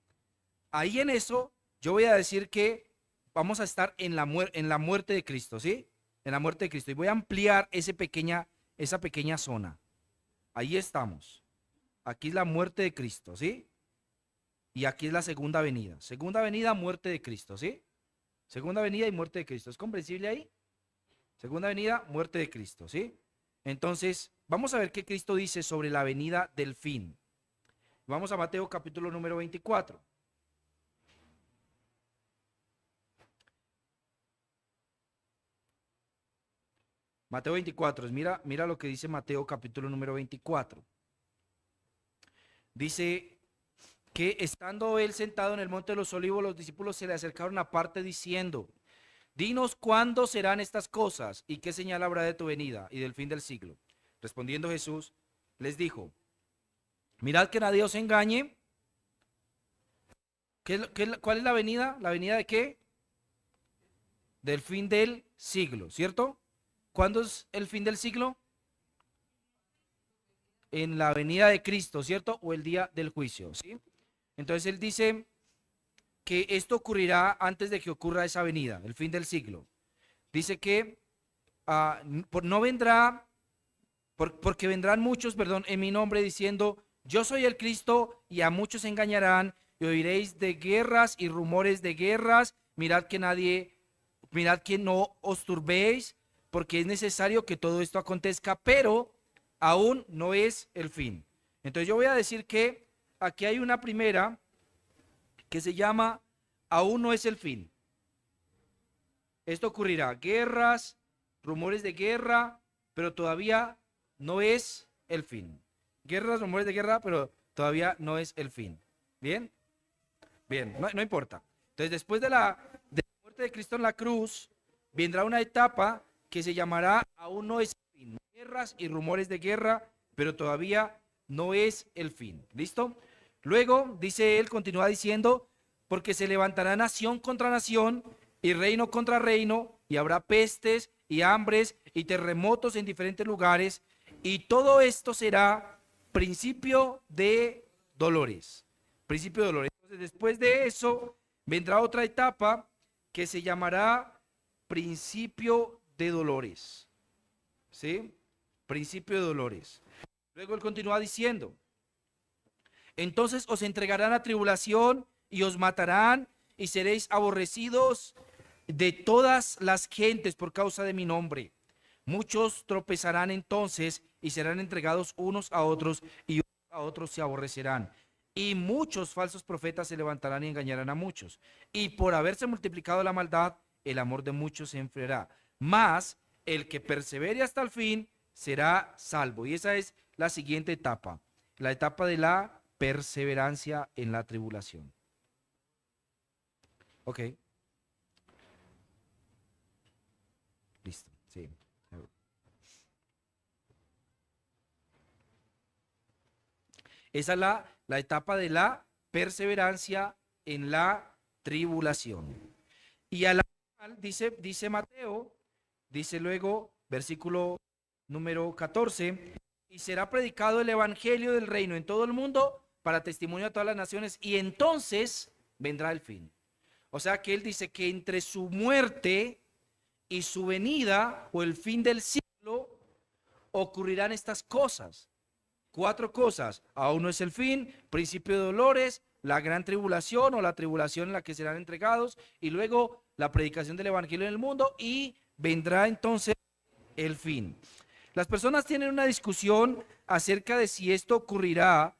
Ahí en eso, yo voy a decir que vamos a estar en la muerte de Cristo, ¿sí? En la muerte de Cristo. Y voy a ampliar esa pequeña zona. Ahí estamos. Aquí es la muerte de Cristo, ¿sí? Y aquí es la segunda venida. Segunda venida, muerte de Cristo, ¿sí? Segunda venida y muerte de Cristo. ¿Es comprensible ahí? Segunda venida, muerte de Cristo, ¿sí? Entonces, vamos a ver qué Cristo dice sobre la venida del fin. Vamos a Mateo capítulo número 24. Mateo 24, mira lo que dice Mateo capítulo número 24. Dice que estando él sentado en el monte de los olivos, los discípulos se le acercaron aparte diciendo, dinos cuándo serán estas cosas y qué señal habrá de tu venida y del fin del siglo. Respondiendo Jesús, les dijo, mirad que nadie os engañe. ¿Cuál es la venida? ¿La venida de qué? Del fin del siglo, ¿cierto? ¿Cuándo es el fin del siglo? En la venida de Cristo, ¿cierto? O el día del juicio, ¿sí? Entonces él dice que esto ocurrirá antes de que ocurra esa venida, el fin del siglo. Dice que no vendrá, porque vendrán muchos, perdón, en mi nombre diciendo, yo soy el Cristo, y a muchos engañarán, y oiréis de guerras y rumores de guerras. Mirad que no os turbéis, porque es necesario que todo esto acontezca, pero aún no es el fin. Entonces yo voy a decir que aquí hay una primera que se llama aún no es el fin. Esto ocurrirá, guerras, rumores de guerra, pero todavía no es el fin. Guerras, rumores de guerra, pero todavía no es el fin. ¿Bien? Bien, no importa. Entonces, después de la muerte de Cristo en la cruz, vendrá una etapa que se llamará aún no es el fin. Guerras y rumores de guerra, pero todavía no es el fin. ¿Listo? Luego, dice él, continúa diciendo, porque se levantará nación contra nación y reino contra reino, y habrá pestes y hambres y terremotos en diferentes lugares, y todo esto será principio de dolores. Principio de dolores. Entonces, después de eso, vendrá otra etapa que se llamará principio de dolores. ¿Sí? Principio de dolores. Luego él continúa diciendo, entonces os entregarán a tribulación y os matarán y seréis aborrecidos de todas las gentes por causa de mi nombre. Muchos tropezarán entonces y serán entregados unos a otros y a otros se aborrecerán. Y muchos falsos profetas se levantarán y engañarán a muchos. Y por haberse multiplicado la maldad, el amor de muchos se enfriará. Mas el que persevere hasta el fin será salvo. Y esa es la siguiente etapa, la etapa de la perseverancia en la tribulación. Ok. Listo. Sí. Esa es la etapa de la perseverancia en la tribulación. Y al final dice Mateo, dice luego, versículo número 14, y será predicado el evangelio del reino en todo el mundo para testimonio a todas las naciones, y entonces vendrá el fin. O sea que él dice que entre su muerte y su venida o el fin del siglo ocurrirán estas cosas. 4 cosas. Aún no es el fin, principio de dolores, la gran tribulación o la tribulación en la que serán entregados, y luego la predicación del evangelio en el mundo, y vendrá entonces el fin. Las personas tienen una discusión acerca de si esto ocurrirá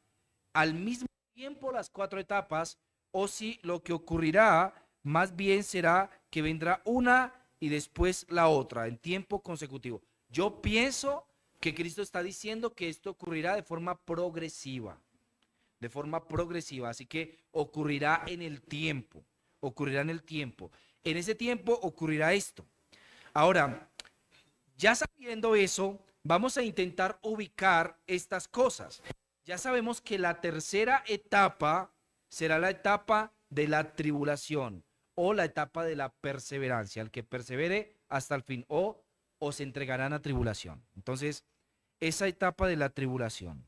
al mismo tiempo, las 4 etapas, o si lo que ocurrirá más bien será que vendrá una y después la otra en tiempo consecutivo. Yo pienso que Cristo está diciendo que esto ocurrirá de forma progresiva, así que ocurrirá en el tiempo, En ese tiempo ocurrirá esto. Ahora, ya sabiendo eso, vamos a intentar ubicar estas cosas. Ya sabemos que la tercera etapa será la etapa de la tribulación o la etapa de la perseverancia, el que persevere hasta el fin, o se entregarán a tribulación. Entonces, esa etapa de la tribulación.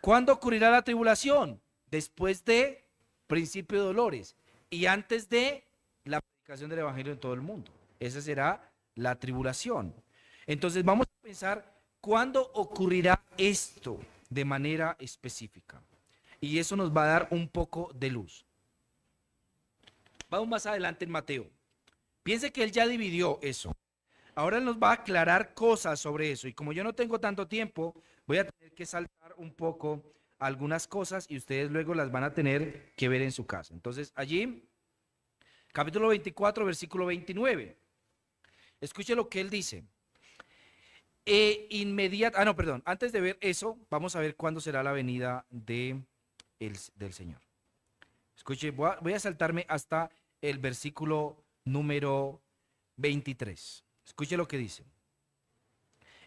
¿Cuándo ocurrirá la tribulación? Después de principio de dolores y antes de la predicación del evangelio en todo el mundo. Esa será la tribulación. Entonces vamos a pensar cuándo ocurrirá esto de manera específica. Y eso nos va a dar un poco de luz. Vamos más adelante en Mateo. Piense que él ya dividió eso. Ahora él nos va a aclarar cosas sobre eso. Y como yo no tengo tanto tiempo, voy a tener que saltar un poco algunas cosas y ustedes luego las van a tener que ver en su casa. Entonces allí, capítulo 24, versículo 29. Escuche lo que él dice. Antes de ver eso, vamos a ver cuándo será la venida del Señor. Escuche, voy a saltarme hasta el versículo número 23. Escuche lo que dice.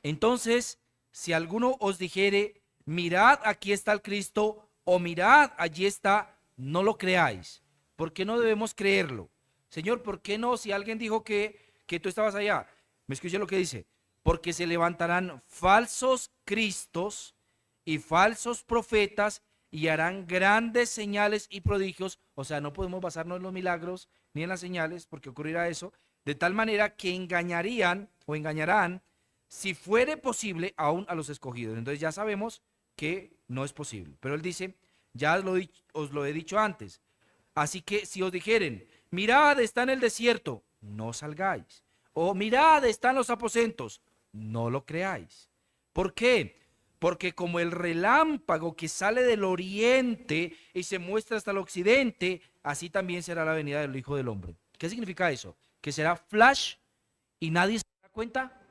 Entonces, si alguno os dijere, mirad, aquí está el Cristo, o mirad, allí está, no lo creáis. ¿Por qué no debemos creerlo? Señor, ¿por qué no? Si alguien dijo que tú estabas allá. Me escuché lo que dice. Porque se levantarán falsos cristos y falsos profetas y harán grandes señales y prodigios. O sea, no podemos basarnos en los milagros ni en las señales, porque ocurrirá eso, de tal manera que engañarán, si fuere posible, aún a los escogidos. Entonces ya sabemos que no es posible. Pero él dice, ya os lo he dicho antes. Así que si os dijeren, mirad, está en el desierto, no salgáis. O mirad, están los aposentos, no lo creáis. ¿Por qué? Porque como el relámpago que sale del oriente y se muestra hasta el occidente, así también será la venida del Hijo del Hombre. ¿Qué significa eso? ¿Que será flash y nadie se da cuenta?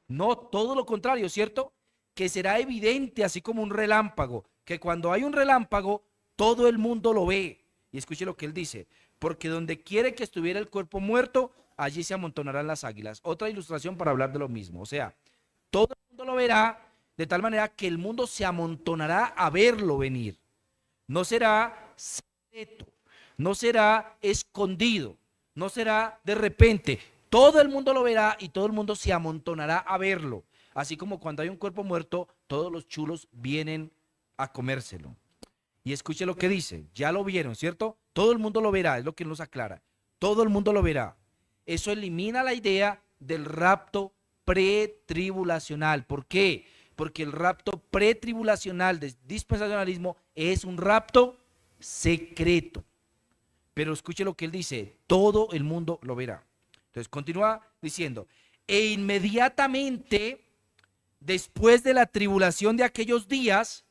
No, todo lo contrario, ¿cierto? Que será evidente, así como un relámpago, que cuando hay un relámpago, todo el mundo lo ve. Y escuche lo que él dice, porque donde quiere que estuviera el cuerpo muerto, allí se amontonarán las águilas. Otra ilustración para hablar de lo mismo. O sea, todo el mundo lo verá de tal manera que el mundo se amontonará a verlo venir. No será secreto, no será escondido, no será de repente. Todo el mundo lo verá y todo el mundo se amontonará a verlo. Así como cuando hay un cuerpo muerto, todos los chulos vienen a comérselo. Y escuche lo que dice, ya lo vieron, ¿cierto? Todo el mundo lo verá, es lo que nos aclara. Todo el mundo lo verá. Eso elimina la idea del rapto pretribulacional. ¿Por qué? Porque el rapto pretribulacional del dispensacionalismo es un rapto secreto. Pero escuche lo que él dice, todo el mundo lo verá. Entonces continúa diciendo, e inmediatamente después de la tribulación de aquellos días,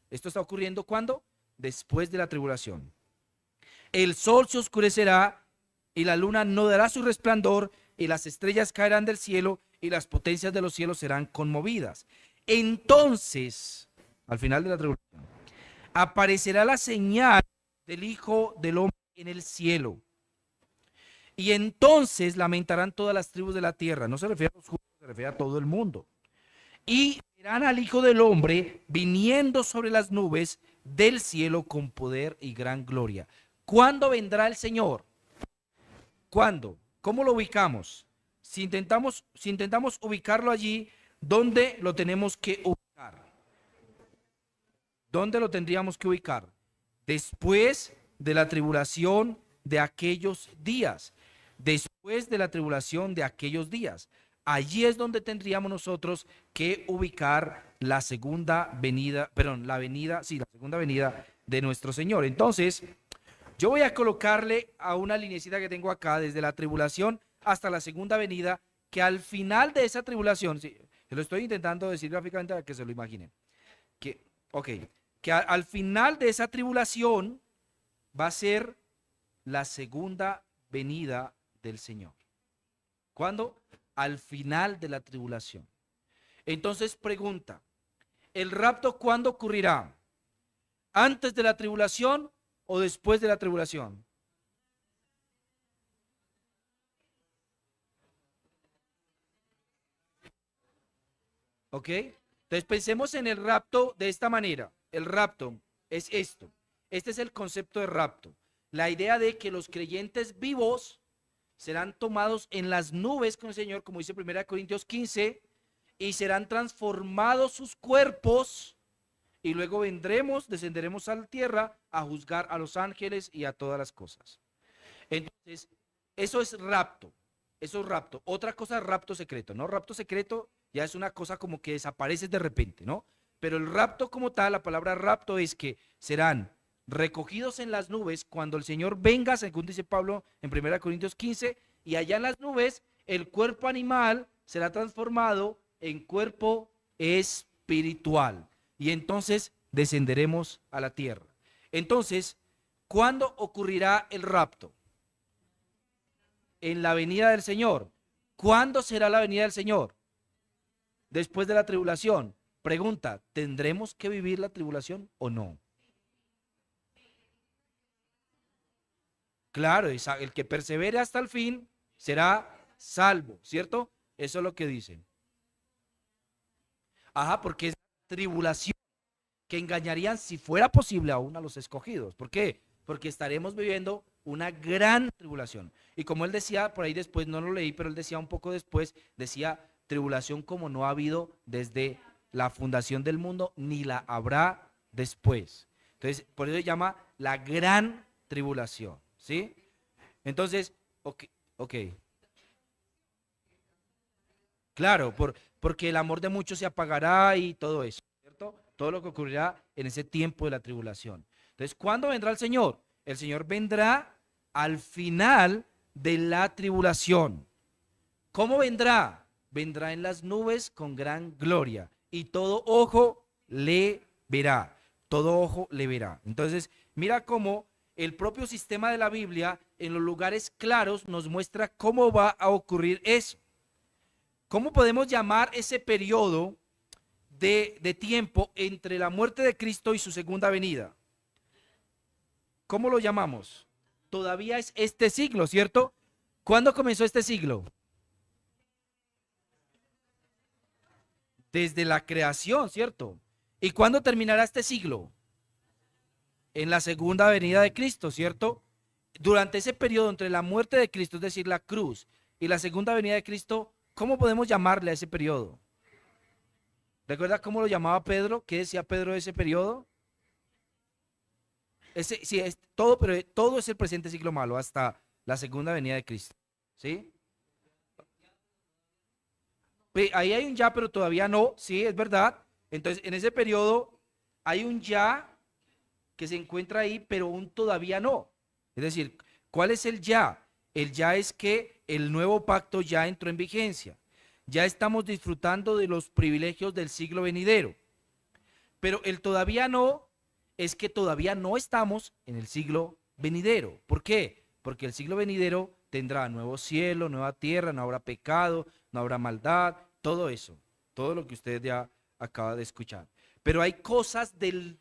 esto está ocurriendo ¿cuándo? Después de la tribulación. El sol se oscurecerá y la luna no dará su resplandor y las estrellas caerán del cielo y las potencias de los cielos serán conmovidas. Entonces, al final de la tribulación, aparecerá la señal del Hijo del Hombre en el cielo. Y entonces lamentarán todas las tribus de la tierra. No se refiere a los judíos, se refiere a todo el mundo. Y verán al Hijo del Hombre viniendo sobre las nubes del cielo con poder y gran gloria. ¿Cuándo vendrá el Señor? ¿Cuándo? ¿Cómo lo ubicamos? Si intentamos ubicarlo allí, ¿Dónde lo tenemos que ubicar? ¿Dónde lo tendríamos que ubicar? Después de la tribulación de aquellos días. Después de la tribulación de aquellos días. Allí es donde tendríamos nosotros que ubicar la segunda venida, perdón, la venida, sí, la segunda venida de nuestro Señor. Entonces, yo voy a colocarle a una linecita que tengo acá, desde la tribulación hasta la segunda venida, que al final de esa tribulación, sí, se lo estoy intentando decir gráficamente para que se lo imaginen, que, ok, que al final de esa tribulación va a ser la segunda venida del Señor. ¿Cuándo? Al final de la tribulación. Entonces pregunta, ¿el rapto cuándo ocurrirá? ¿Antes de la tribulación o después de la tribulación? ¿Ok? Entonces pensemos en el rapto de esta manera. El rapto es esto. Este es el concepto de rapto. La idea de que los creyentes vivos serán tomados en las nubes con el Señor, como dice 1 Corintios 15, y serán transformados sus cuerpos, y luego vendremos, descenderemos a la tierra a juzgar a los ángeles y a todas las cosas. Entonces, eso es rapto. Eso es rapto. Otra cosa es rapto secreto, ¿no? Rapto secreto ya es una cosa como que desapareces de repente, ¿no? Pero el rapto como tal, la palabra rapto es que serán recogidos en las nubes cuando el Señor venga, según dice Pablo en 1 Corintios 15, y allá en las nubes el cuerpo animal será transformado en cuerpo espiritual. Y entonces descenderemos a la tierra. Entonces, ¿cuándo ocurrirá el rapto? En la venida del Señor. ¿Cuándo será la venida del Señor? Después de la tribulación. Pregunta, ¿tendremos que vivir la tribulación o no? Claro, el que persevere hasta el fin será salvo, ¿cierto? Eso es lo que dicen. Ajá, porque es tribulación que engañarían, si fuera posible, aún a los escogidos. ¿Por qué? Porque estaremos viviendo una gran tribulación. Y como él decía, por ahí después, no lo leí, pero él decía un poco después, decía, tribulación como no ha habido desde la fundación del mundo, ni la habrá después. Entonces, por eso se llama la gran tribulación, ¿sí? Entonces, ok, ok, claro, porque el amor de muchos se apagará y todo eso, ¿cierto? Todo lo que ocurrirá en ese tiempo de la tribulación. Entonces, ¿cuándo vendrá el Señor? El Señor vendrá al final de la tribulación. ¿Cómo vendrá? Vendrá en las nubes con gran gloria y todo ojo le verá. Todo ojo le verá. Entonces, mira cómo el propio sistema de la Biblia en los lugares claros nos muestra cómo va a ocurrir eso. ¿Cómo podemos llamar ese periodo de tiempo entre la muerte de Cristo y su segunda venida? ¿Cómo lo llamamos? Todavía es este siglo, ¿cierto? ¿Cuándo comenzó este siglo? Desde la creación, ¿cierto? ¿Y cuándo terminará este siglo? En la segunda venida de Cristo, ¿cierto? Durante ese periodo entre la muerte de Cristo, es decir, la cruz, y la segunda venida de Cristo, ¿cómo podemos llamarle a ese periodo? ¿Recuerda cómo lo llamaba Pedro? ¿Qué decía Pedro de ese periodo? Ese, sí, es todo, pero todo es el presente siglo malo hasta la segunda venida de Cristo. ¿Sí? Ahí hay un ya, pero todavía no. Sí, es verdad. Entonces, en ese periodo hay un ya que se encuentra ahí, pero un todavía no. Es decir, ¿cuál es el ya? El ya es que el nuevo pacto ya entró en vigencia. Ya estamos disfrutando de los privilegios del siglo venidero. Pero el todavía no es que todavía no estamos en el siglo venidero. ¿Por qué? Porque el siglo venidero tendrá nuevo cielo, nueva tierra, no habrá pecado, no habrá maldad, todo eso, todo lo que usted ya acaba de escuchar. Pero hay cosas del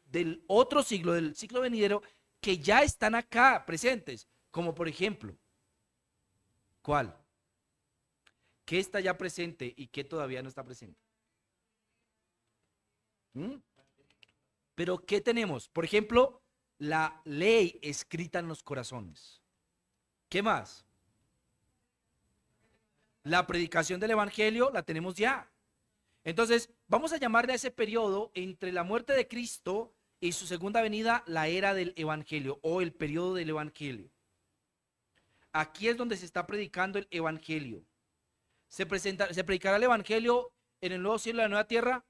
otro siglo, del siglo venidero, que ya están acá presentes, como por ejemplo, ¿cuál? ¿Qué está ya presente y qué todavía no está presente? ¿Mm? Pero ¿qué tenemos? Por ejemplo, la ley escrita en los corazones. ¿Qué más? La predicación del evangelio la tenemos ya. Entonces, vamos a llamarle a ese periodo entre la muerte de Cristo y su segunda venida la era del evangelio o el periodo del evangelio. Aquí es donde se está predicando el evangelio. ¿Se predicará el evangelio en el nuevo cielo y la nueva tierra?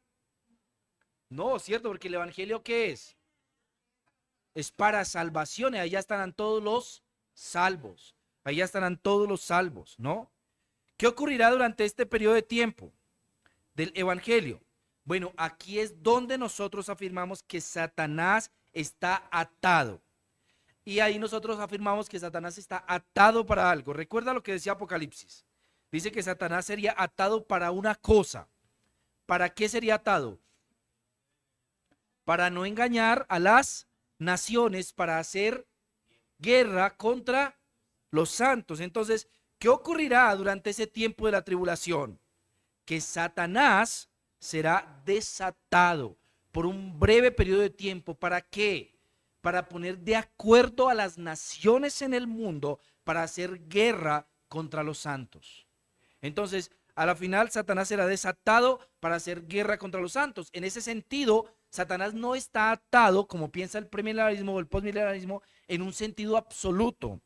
No, ¿cierto? Porque el evangelio, ¿qué es? Es para salvación, y allá estarán todos los salvos. Allá estarán todos los salvos, ¿no? ¿Qué ocurrirá durante este periodo de tiempo del evangelio? Bueno, aquí es donde nosotros afirmamos que Satanás está atado. Y ahí nosotros afirmamos que Satanás está atado para algo. Recuerda lo que decía Apocalipsis. Dice que Satanás sería atado para una cosa. ¿Para qué sería atado? Para no engañar a las naciones, para hacer guerra contra los santos. Entonces, ¿qué ocurrirá durante ese tiempo de la tribulación? Que Satanás será desatado por un breve periodo de tiempo. ¿Para qué? Para poner de acuerdo a las naciones en el mundo para hacer guerra contra los santos. Entonces, a la final, Satanás será desatado para hacer guerra contra los santos. En ese sentido, Satanás no está atado, como piensa el premilenialismo o el postmilenarismo, en un sentido absoluto.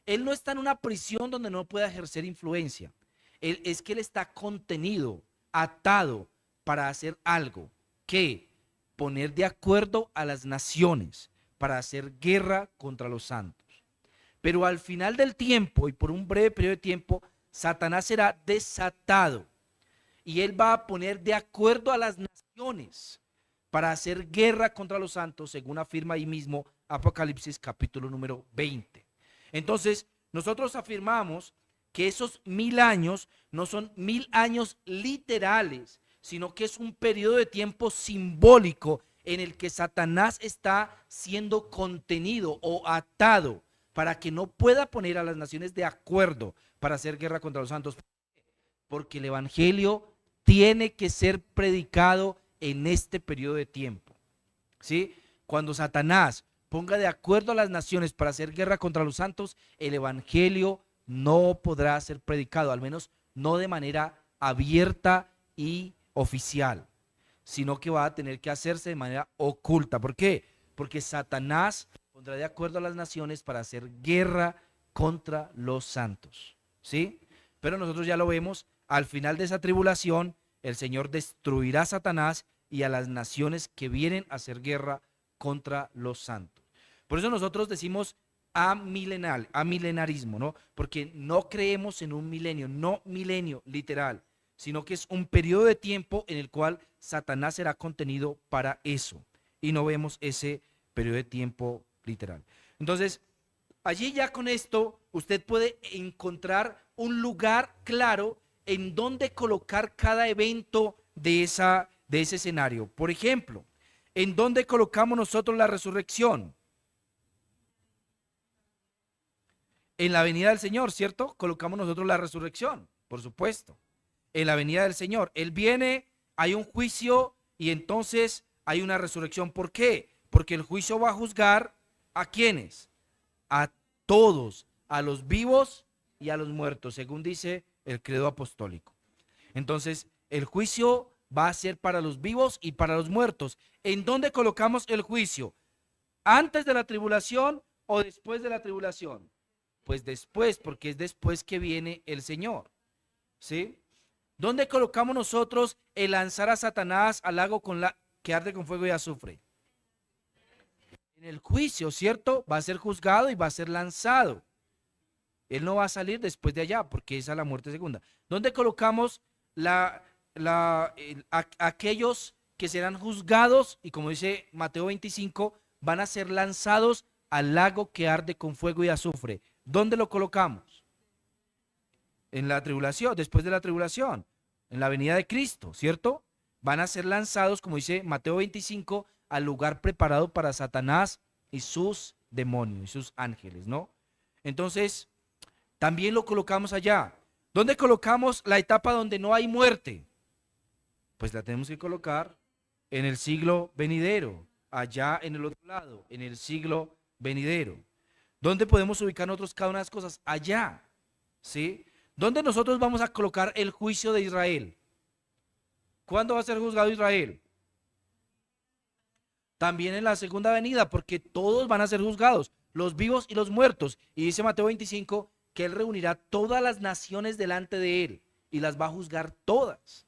Él no está en una prisión donde no pueda ejercer influencia. Él está contenido, atado para hacer algo. ¿Qué? Poner de acuerdo a las naciones para hacer guerra contra los santos. Pero al final del tiempo y por un breve periodo de tiempo, Satanás será desatado y él va a poner de acuerdo a las naciones para hacer guerra contra los santos, según afirma ahí mismo Apocalipsis capítulo número 20. Entonces, nosotros afirmamos que esos 1000 años no son 1000 años literales, sino que es un periodo de tiempo simbólico en el que Satanás está siendo contenido o atado para que no pueda poner a las naciones de acuerdo para hacer guerra contra los santos. Porque el evangelio tiene que ser predicado en este periodo de tiempo. ¿Sí? Cuando Satanás ponga de acuerdo a las naciones para hacer guerra contra los santos, el evangelio no podrá ser predicado, al menos no de manera abierta y oficial, sino que va a tener que hacerse de manera oculta. ¿Por qué? Porque Satanás pondrá de acuerdo a las naciones para hacer guerra contra los santos. ¿Sí? Pero nosotros ya lo vemos, al final de esa tribulación, el Señor destruirá a Satanás y a las naciones que vienen a hacer guerra contra los santos. Por eso nosotros decimos amilenarismo, ¿no? Porque no creemos en un milenio, no milenio literal, sino que es un periodo de tiempo en el cual Satanás será contenido para eso. Y no vemos ese periodo de tiempo literal. Entonces, allí ya con esto, usted puede encontrar un lugar claro en donde colocar cada evento de ese escenario. Por ejemplo, ¿en dónde colocamos nosotros la resurrección? En la venida del Señor, ¿cierto? Colocamos nosotros la resurrección, por supuesto. En la venida del Señor. Él viene, hay un juicio y entonces hay una resurrección. ¿Por qué? Porque el juicio va a juzgar ¿a quiénes? A todos, a los vivos y a los muertos, según dice el credo apostólico. Entonces, el juicio va a ser para los vivos y para los muertos. ¿En dónde colocamos el juicio? ¿Antes de la tribulación o después de la tribulación? Pues después, porque es después que viene el Señor. ¿Sí? ¿Dónde colocamos nosotros el lanzar a Satanás al lago que arde con fuego y azufre? En el juicio, ¿cierto? Va a ser juzgado y va a ser lanzado. Él no va a salir después de allá, porque esa es la muerte segunda. ¿Dónde colocamos aquellos que serán juzgados? Y como dice Mateo 25, van a ser lanzados al lago que arde con fuego y azufre. ¿Dónde lo colocamos? En la tribulación, después de la tribulación, en la venida de Cristo, ¿cierto? Van a ser lanzados, como dice Mateo 25, al lugar preparado para Satanás y sus demonios y sus ángeles, ¿no? Entonces, también lo colocamos allá. ¿Dónde colocamos la etapa donde no hay muerte? Pues la tenemos que colocar en el siglo venidero, allá en el otro lado, en el siglo venidero. ¿Dónde podemos ubicar nosotros cada una de las cosas? Allá, ¿sí? ¿Dónde nosotros vamos a colocar el juicio de Israel? ¿Cuándo va a ser juzgado Israel? También en la segunda venida, porque todos van a ser juzgados, los vivos y los muertos. Y dice Mateo 25 que Él reunirá todas las naciones delante de Él y las va a juzgar todas.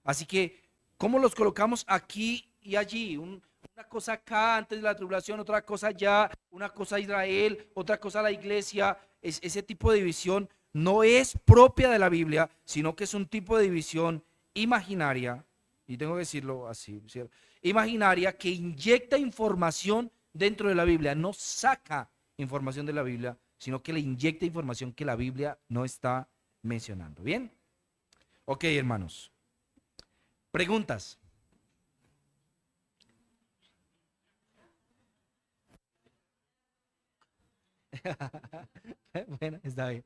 Así que, ¿cómo los colocamos aquí y allí? Una cosa acá antes de la tribulación, otra cosa allá, una cosa Israel, otra cosa la iglesia. Ese tipo de división no es propia de la Biblia, sino que es un tipo de división imaginaria, y tengo que decirlo así, ¿cierto? Imaginaria, que inyecta información dentro de la Biblia, no saca información de la Biblia, sino que le inyecta información que la Biblia no está mencionando. ¿Bien? Ok, hermanos. Preguntas. Bueno, está bien.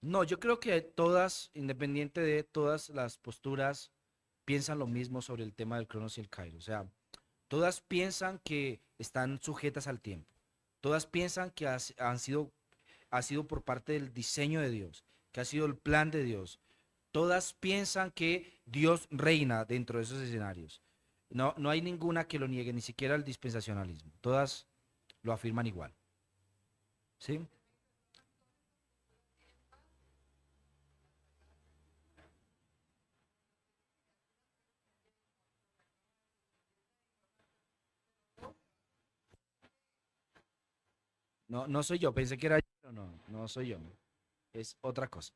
No, yo creo que todas, independiente de todas las posturas, piensan lo mismo sobre el tema del Cronos y el Kairos. O sea, todas piensan que están sujetas al tiempo. Todas piensan que ha sido por parte del diseño de Dios, que ha sido el plan de Dios. Todas piensan que Dios reina dentro de esos escenarios. No, no hay ninguna que lo niegue, ni siquiera el dispensacionalismo. Todas lo afirman igual. ¿Sí? No, no soy yo, pensé que era yo, pero no, no soy yo. Es otra cosa.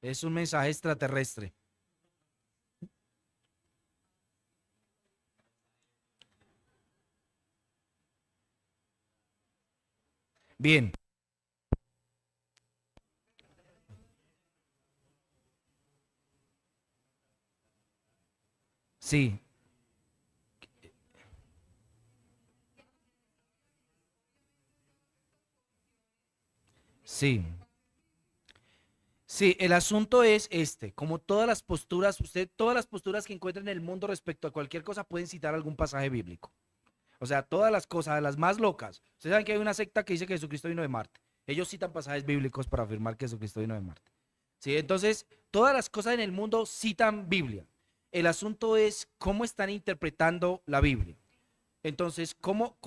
Es un mensaje extraterrestre. Bien, sí, sí. Sí, el asunto es este, como todas las posturas, todas las posturas que encuentran en el mundo respecto a cualquier cosa pueden citar algún pasaje bíblico. O sea, todas las cosas, las más locas. Ustedes saben que hay una secta que dice que Jesucristo vino de Marte. Ellos citan pasajes bíblicos para afirmar que Jesucristo vino de Marte. Sí, entonces, todas las cosas en el mundo citan Biblia. El asunto es cómo están interpretando la Biblia. Entonces, ¿cómo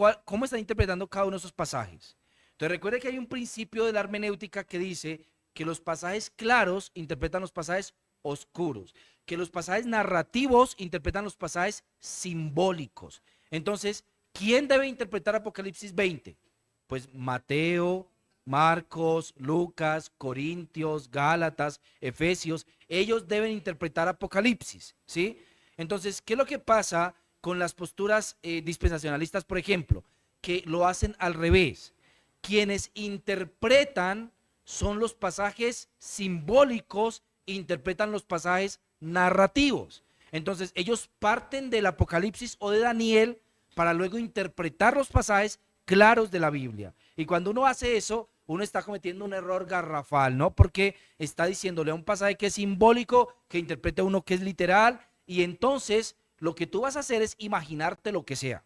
están interpretando cada uno de esos pasajes? Entonces, recuerde que hay un principio de la hermenéutica que dice que los pasajes claros interpretan los pasajes oscuros, que los pasajes narrativos interpretan los pasajes simbólicos. Entonces, ¿quién debe interpretar Apocalipsis 20? Pues Mateo, Marcos, Lucas, Corintios, Gálatas, Efesios, ellos deben interpretar Apocalipsis, ¿sí? Entonces, ¿qué es lo que pasa con las posturas dispensacionalistas, por ejemplo? Que lo hacen al revés. Quienes interpretan son los pasajes simbólicos, interpretan los pasajes narrativos. Entonces, ellos parten del Apocalipsis o de Daniel para luego interpretar los pasajes claros de la Biblia. Y cuando uno hace eso, uno está cometiendo un error garrafal, ¿no? Porque está diciéndole a un pasaje que es simbólico, que interprete uno que es literal, y entonces lo que tú vas a hacer es imaginarte lo que sea.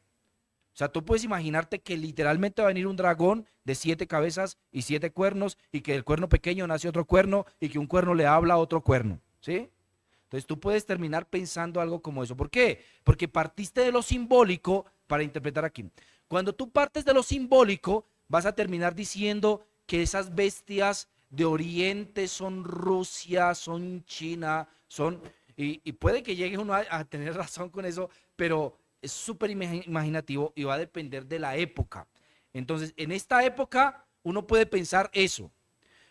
O sea, tú puedes imaginarte que literalmente va a venir un dragón de 7 cabezas y 7 cuernos, y que del cuerno pequeño nace otro cuerno, y que un cuerno le habla a otro cuerno, ¿sí? Entonces tú puedes terminar pensando algo como eso. ¿Por qué? Porque partiste de lo simbólico para interpretar aquí. Cuando tú partes de lo simbólico, vas a terminar diciendo que esas bestias de Oriente son Rusia, son China, son... Y puede que llegue uno a tener razón con eso, pero es súper imaginativo y va a depender de la época. Entonces, en esta época, uno puede pensar eso.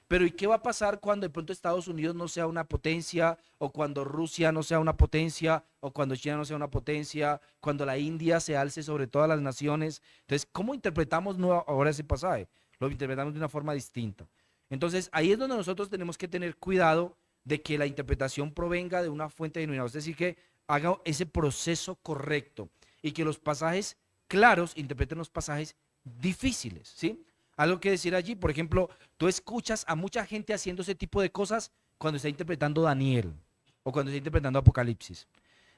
Pero ¿y qué va a pasar cuando de pronto Estados Unidos no sea una potencia, o cuando Rusia no sea una potencia, o cuando China no sea una potencia, cuando la India se alce sobre todas las naciones? Entonces, ¿cómo interpretamos ahora ese pasaje? Lo interpretamos de una forma distinta. Entonces, ahí es donde nosotros tenemos que tener cuidado de que la interpretación provenga de una fuente genuina, es decir, que haga ese proceso correcto, y que los pasajes claros interpreten los pasajes difíciles, ¿sí? Algo que decir allí, por ejemplo, tú escuchas a mucha gente haciendo ese tipo de cosas cuando está interpretando Daniel. o cuando está interpretando Apocalipsis.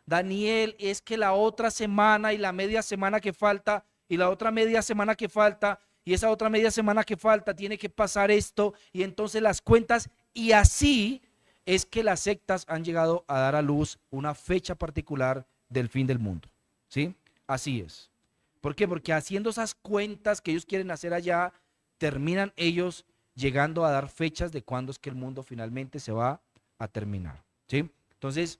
Daniel, es que la otra semana y la media semana que falta y la otra media semana que falta y esa otra media semana que falta tiene que pasar esto y entonces las cuentas y así es que las sectas han llegado a dar a luz una fecha particular del fin del mundo, ¿sí? Así es. ¿Por qué? Porque haciendo esas cuentas que ellos quieren hacer allá, terminan ellos llegando a dar fechas de cuándo es que el mundo finalmente se va a terminar, ¿sí? Entonces,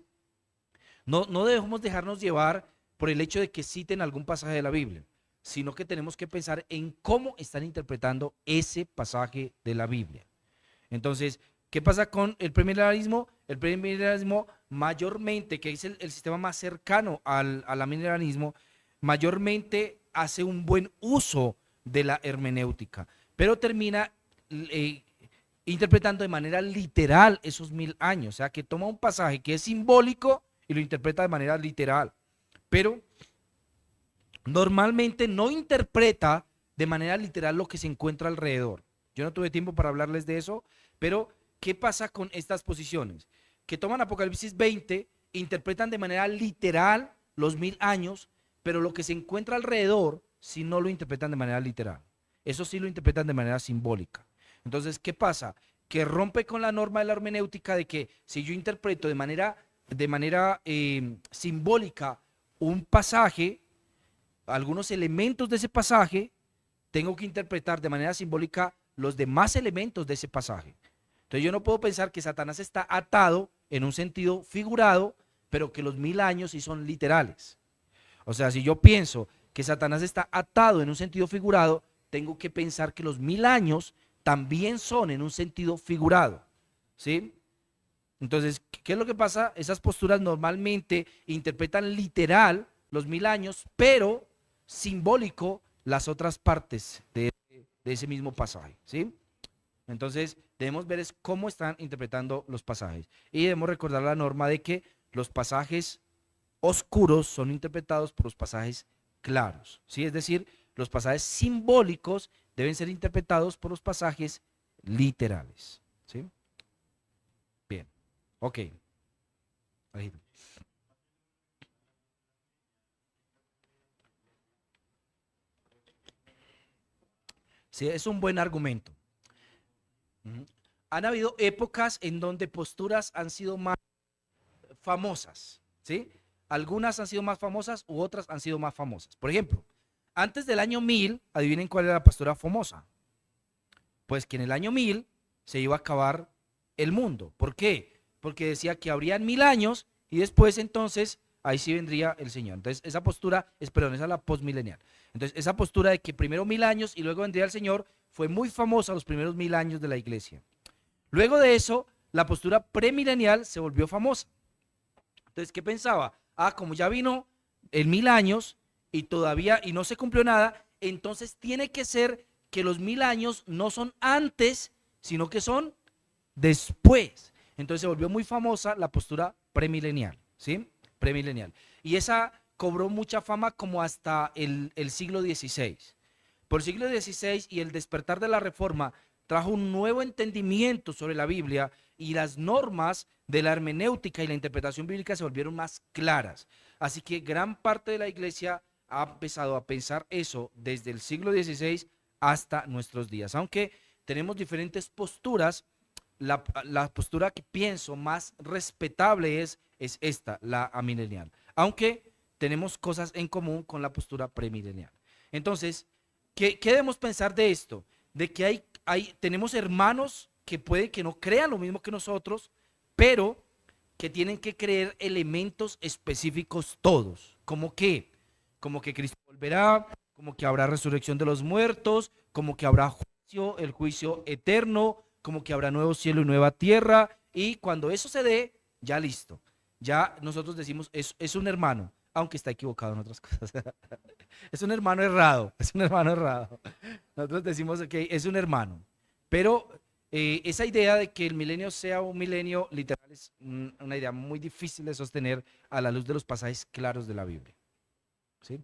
no debemos dejarnos llevar por el hecho de que citen algún pasaje de la Biblia, sino que tenemos que pensar en cómo están interpretando ese pasaje de la Biblia. Entonces, ¿qué pasa con el premilenialismo? El premilenialismo mayormente, que es el sistema más cercano al amilenarismo, mayormente hace un buen uso de la hermenéutica, pero termina eh, interpretando de manera literal esos 1000 años, o sea, que toma un pasaje que es simbólico y lo interpreta de manera literal, pero normalmente no interpreta de manera literal lo que se encuentra alrededor. Yo no tuve tiempo para hablarles de eso, pero ¿qué pasa con estas posiciones? Que toman Apocalipsis 20, interpretan de manera literal los 1000 años, pero lo que se encuentra alrededor, si no lo interpretan de manera literal. Eso sí lo interpretan de manera simbólica. Entonces, ¿qué pasa? Que rompe con la norma de la hermenéutica de que si yo interpreto de manera simbólica un pasaje, algunos elementos de ese pasaje, tengo que interpretar de manera simbólica los demás elementos de ese pasaje. Entonces yo no puedo pensar que Satanás está atado en un sentido figurado, pero que los 1000 años sí son literales. O sea, si yo pienso que Satanás está atado en un sentido figurado, tengo que pensar que los 1000 años también son en un sentido figurado. ¿Sí? Entonces, ¿qué es lo que pasa? Esas posturas normalmente interpretan literal los 1000 años, pero simbólico las otras partes de ese mismo pasaje, ¿sí? Entonces, debemos ver es cómo están interpretando los pasajes. Y debemos recordar la norma de que los pasajes oscuros son interpretados por los pasajes claros, ¿sí? Es decir, los pasajes simbólicos deben ser interpretados por los pasajes literales, ¿sí? Bien, ok. Ahí. Sí, es un buen argumento. Ujú. Han habido épocas en donde posturas han sido más famosas, ¿sí? Algunas han sido más famosas u otras han sido más famosas. Por ejemplo, antes del año 1000, adivinen cuál era la postura famosa. Pues que en el año 1000 se iba a acabar el mundo. ¿Por qué? Porque decía que habrían 1000 años y después entonces ahí sí vendría el Señor. Entonces esa postura, perdón, esa es la postmilenial. Entonces esa postura de que primero 1000 años y luego vendría el Señor fue muy famosa los primeros 1000 años de la iglesia. Luego de eso, la postura premilenial se volvió famosa. Entonces, ¿qué pensaba? Ah, como ya vino el 1000 años y todavía y no se cumplió nada, entonces tiene que ser que los 1000 años no son antes, sino que son después. Entonces se volvió muy famosa la postura premilenial, ¿sí? Premilenial. Y esa cobró mucha fama como hasta el siglo XVI. Por el siglo XVI y el despertar de la Reforma trajo un nuevo entendimiento sobre la Biblia y las normas de la hermenéutica y la interpretación bíblica se volvieron más claras. Así que gran parte de la iglesia ha empezado a pensar eso desde el siglo XVI hasta nuestros días. Aunque tenemos diferentes posturas, la postura que pienso más respetable es esta, la amilenial. Aunque tenemos cosas en común con la postura premilenial. Entonces, ¿qué debemos pensar de esto? De que tenemos hermanos que puede que no crean lo mismo que nosotros, pero que tienen que creer elementos específicos todos. ¿Como qué? Como que Cristo volverá, como que habrá resurrección de los muertos, como que habrá juicio, el juicio eterno, como que habrá nuevo cielo y nueva tierra. Y cuando eso se dé, ya listo. Ya nosotros decimos, es un hermano, aunque está equivocado en otras cosas. Es un hermano errado, es un hermano errado. Nosotros decimos que es un hermano. Pero esa idea de que el milenio sea un milenio literal es una idea muy difícil de sostener a la luz de los pasajes claros de la Biblia. ¿Sí?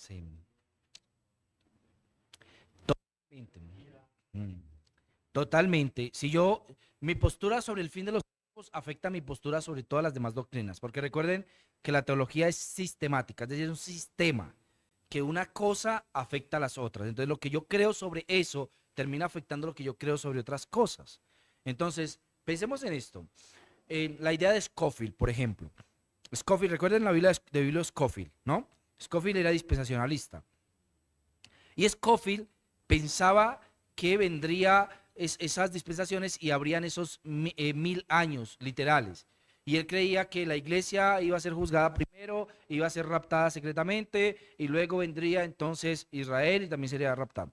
Sí. Totalmente. Mm. Totalmente. Mi postura sobre el fin de los tiempos afecta mi postura sobre todas las demás doctrinas, porque recuerden que la teología es sistemática, es decir, es un sistema, que una cosa afecta a las otras. Entonces, lo que yo creo sobre eso termina afectando lo que yo creo sobre otras cosas. Entonces, pensemos en esto. La idea de Scofield, por ejemplo. Scofield, recuerden la Biblia de Biblio Scofield, ¿no? Scofield era dispensacionalista. Y Scofield pensaba que vendría esas dispensaciones y habrían esos 1000 años literales. Y él creía que la iglesia iba a ser juzgada primero, iba a ser raptada secretamente y luego vendría entonces Israel y también sería raptada.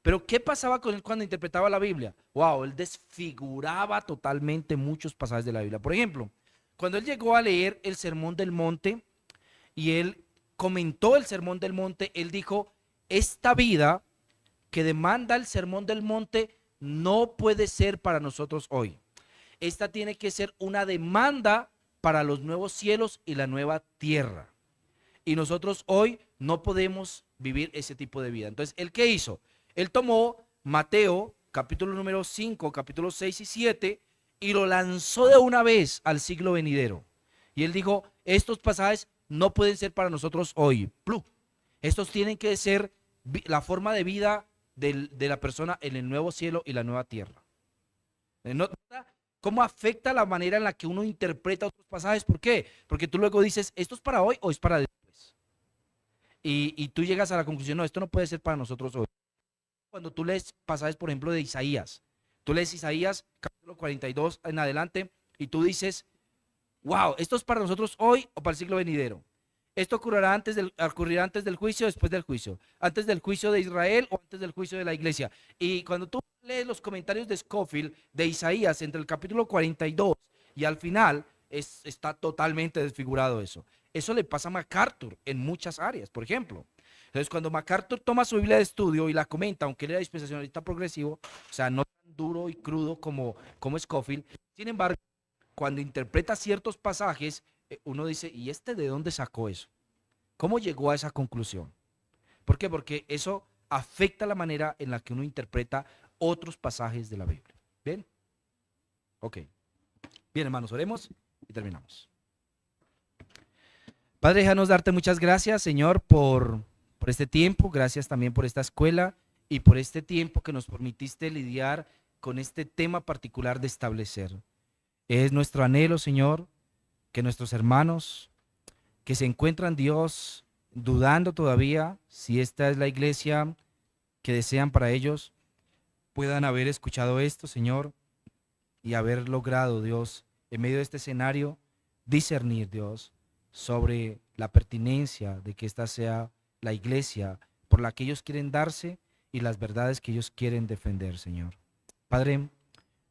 Pero ¿qué pasaba con él cuando interpretaba la Biblia? Wow, él desfiguraba totalmente muchos pasajes de la Biblia. Por ejemplo, cuando él llegó a leer el Sermón del Monte y él comentó el Sermón del Monte, él dijo, esta vida que demanda el Sermón del Monte no puede ser para nosotros hoy. Esta tiene que ser una demanda para los nuevos cielos y la nueva tierra. Y nosotros hoy no podemos vivir ese tipo de vida. Entonces, ¿él qué hizo? Él tomó Mateo, capítulo número 5, capítulos 6 y 7, y lo lanzó de una vez al siglo venidero. Y él dijo, estos pasajes no pueden ser para nosotros hoy. ¡Plu! Estos tienen que ser la forma de vida de la persona en el nuevo cielo y la nueva tierra. ¿Cómo afecta la manera en la que uno interpreta otros pasajes? ¿Por qué? Porque tú luego dices, ¿esto es para hoy o es para después? Y tú llegas a la conclusión, no, esto no puede ser para nosotros hoy. Cuando tú lees pasajes, por ejemplo, de Isaías, tú lees Isaías capítulo 42 en adelante y tú dices, wow, ¿esto es para nosotros hoy o para el siglo venidero? Esto ocurrirá antes del juicio o después del juicio, antes del juicio de Israel o antes del juicio de la iglesia. Y cuando tú lees los comentarios de Scofield de Isaías entre el capítulo 42 y al final, está totalmente desfigurado eso. Eso le pasa a MacArthur en muchas áreas, por ejemplo. Entonces, cuando MacArthur toma su Biblia de estudio y la comenta, aunque él era dispensacionalista progresivo, o sea, no tan duro y crudo como Scofield, sin embargo, cuando interpreta ciertos pasajes, uno dice, ¿y este de dónde sacó eso? ¿Cómo llegó a esa conclusión? ¿Por qué? Porque eso afecta la manera en la que uno interpreta otros pasajes de la Biblia. ¿Bien? Ok. Bien, hermanos, oremos y terminamos. Padre, déjanos darte muchas gracias, Señor, por este tiempo. Gracias también por esta escuela y por este tiempo que nos permitiste lidiar con este tema particular de establecer. Es nuestro anhelo, Señor, que nuestros hermanos que se encuentran, Dios, dudando todavía si esta es la iglesia que desean para ellos, puedan haber escuchado esto, Señor, y haber logrado, Dios, en medio de este escenario, discernir, Dios, sobre la pertinencia de que esta sea la iglesia por la que ellos quieren darse y las verdades que ellos quieren defender, Señor. Padre,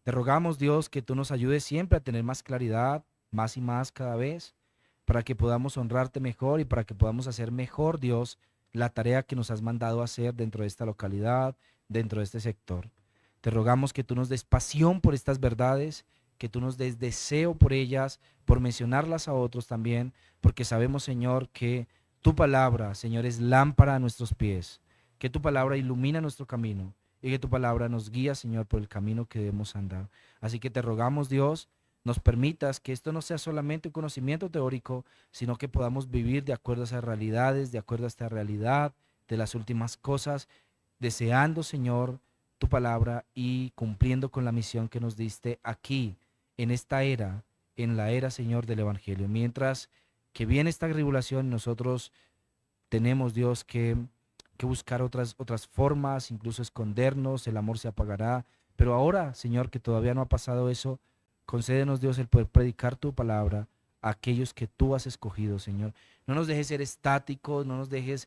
te rogamos, Dios, que tú nos ayudes siempre a tener más claridad, más y más cada vez, para que podamos honrarte mejor y para que podamos hacer mejor, Dios, la tarea que nos has mandado hacer dentro de esta localidad, dentro de este sector. Te rogamos que tú nos des pasión por estas verdades, que tú nos des deseo por ellas, por mencionarlas a otros también, porque sabemos, Señor, que tu palabra, Señor, es lámpara a nuestros pies, que tu palabra ilumina nuestro camino y que tu palabra nos guía, Señor, por el camino que debemos andar. Así que te rogamos, Dios, nos permitas que esto no sea solamente un conocimiento teórico, sino que podamos vivir de acuerdo a esas realidades, de acuerdo a esta realidad de las últimas cosas, deseando, Señor, tu palabra y cumpliendo con la misión que nos diste aquí, en esta era, en la era, Señor, del Evangelio. Mientras que viene esta tribulación, nosotros tenemos, Dios, que buscar otras formas, incluso escondernos, el amor se apagará. Pero ahora, Señor, que todavía no ha pasado eso, concédenos, Dios, el poder predicar tu palabra a aquellos que tú has escogido, Señor. No nos dejes ser estáticos, no nos dejes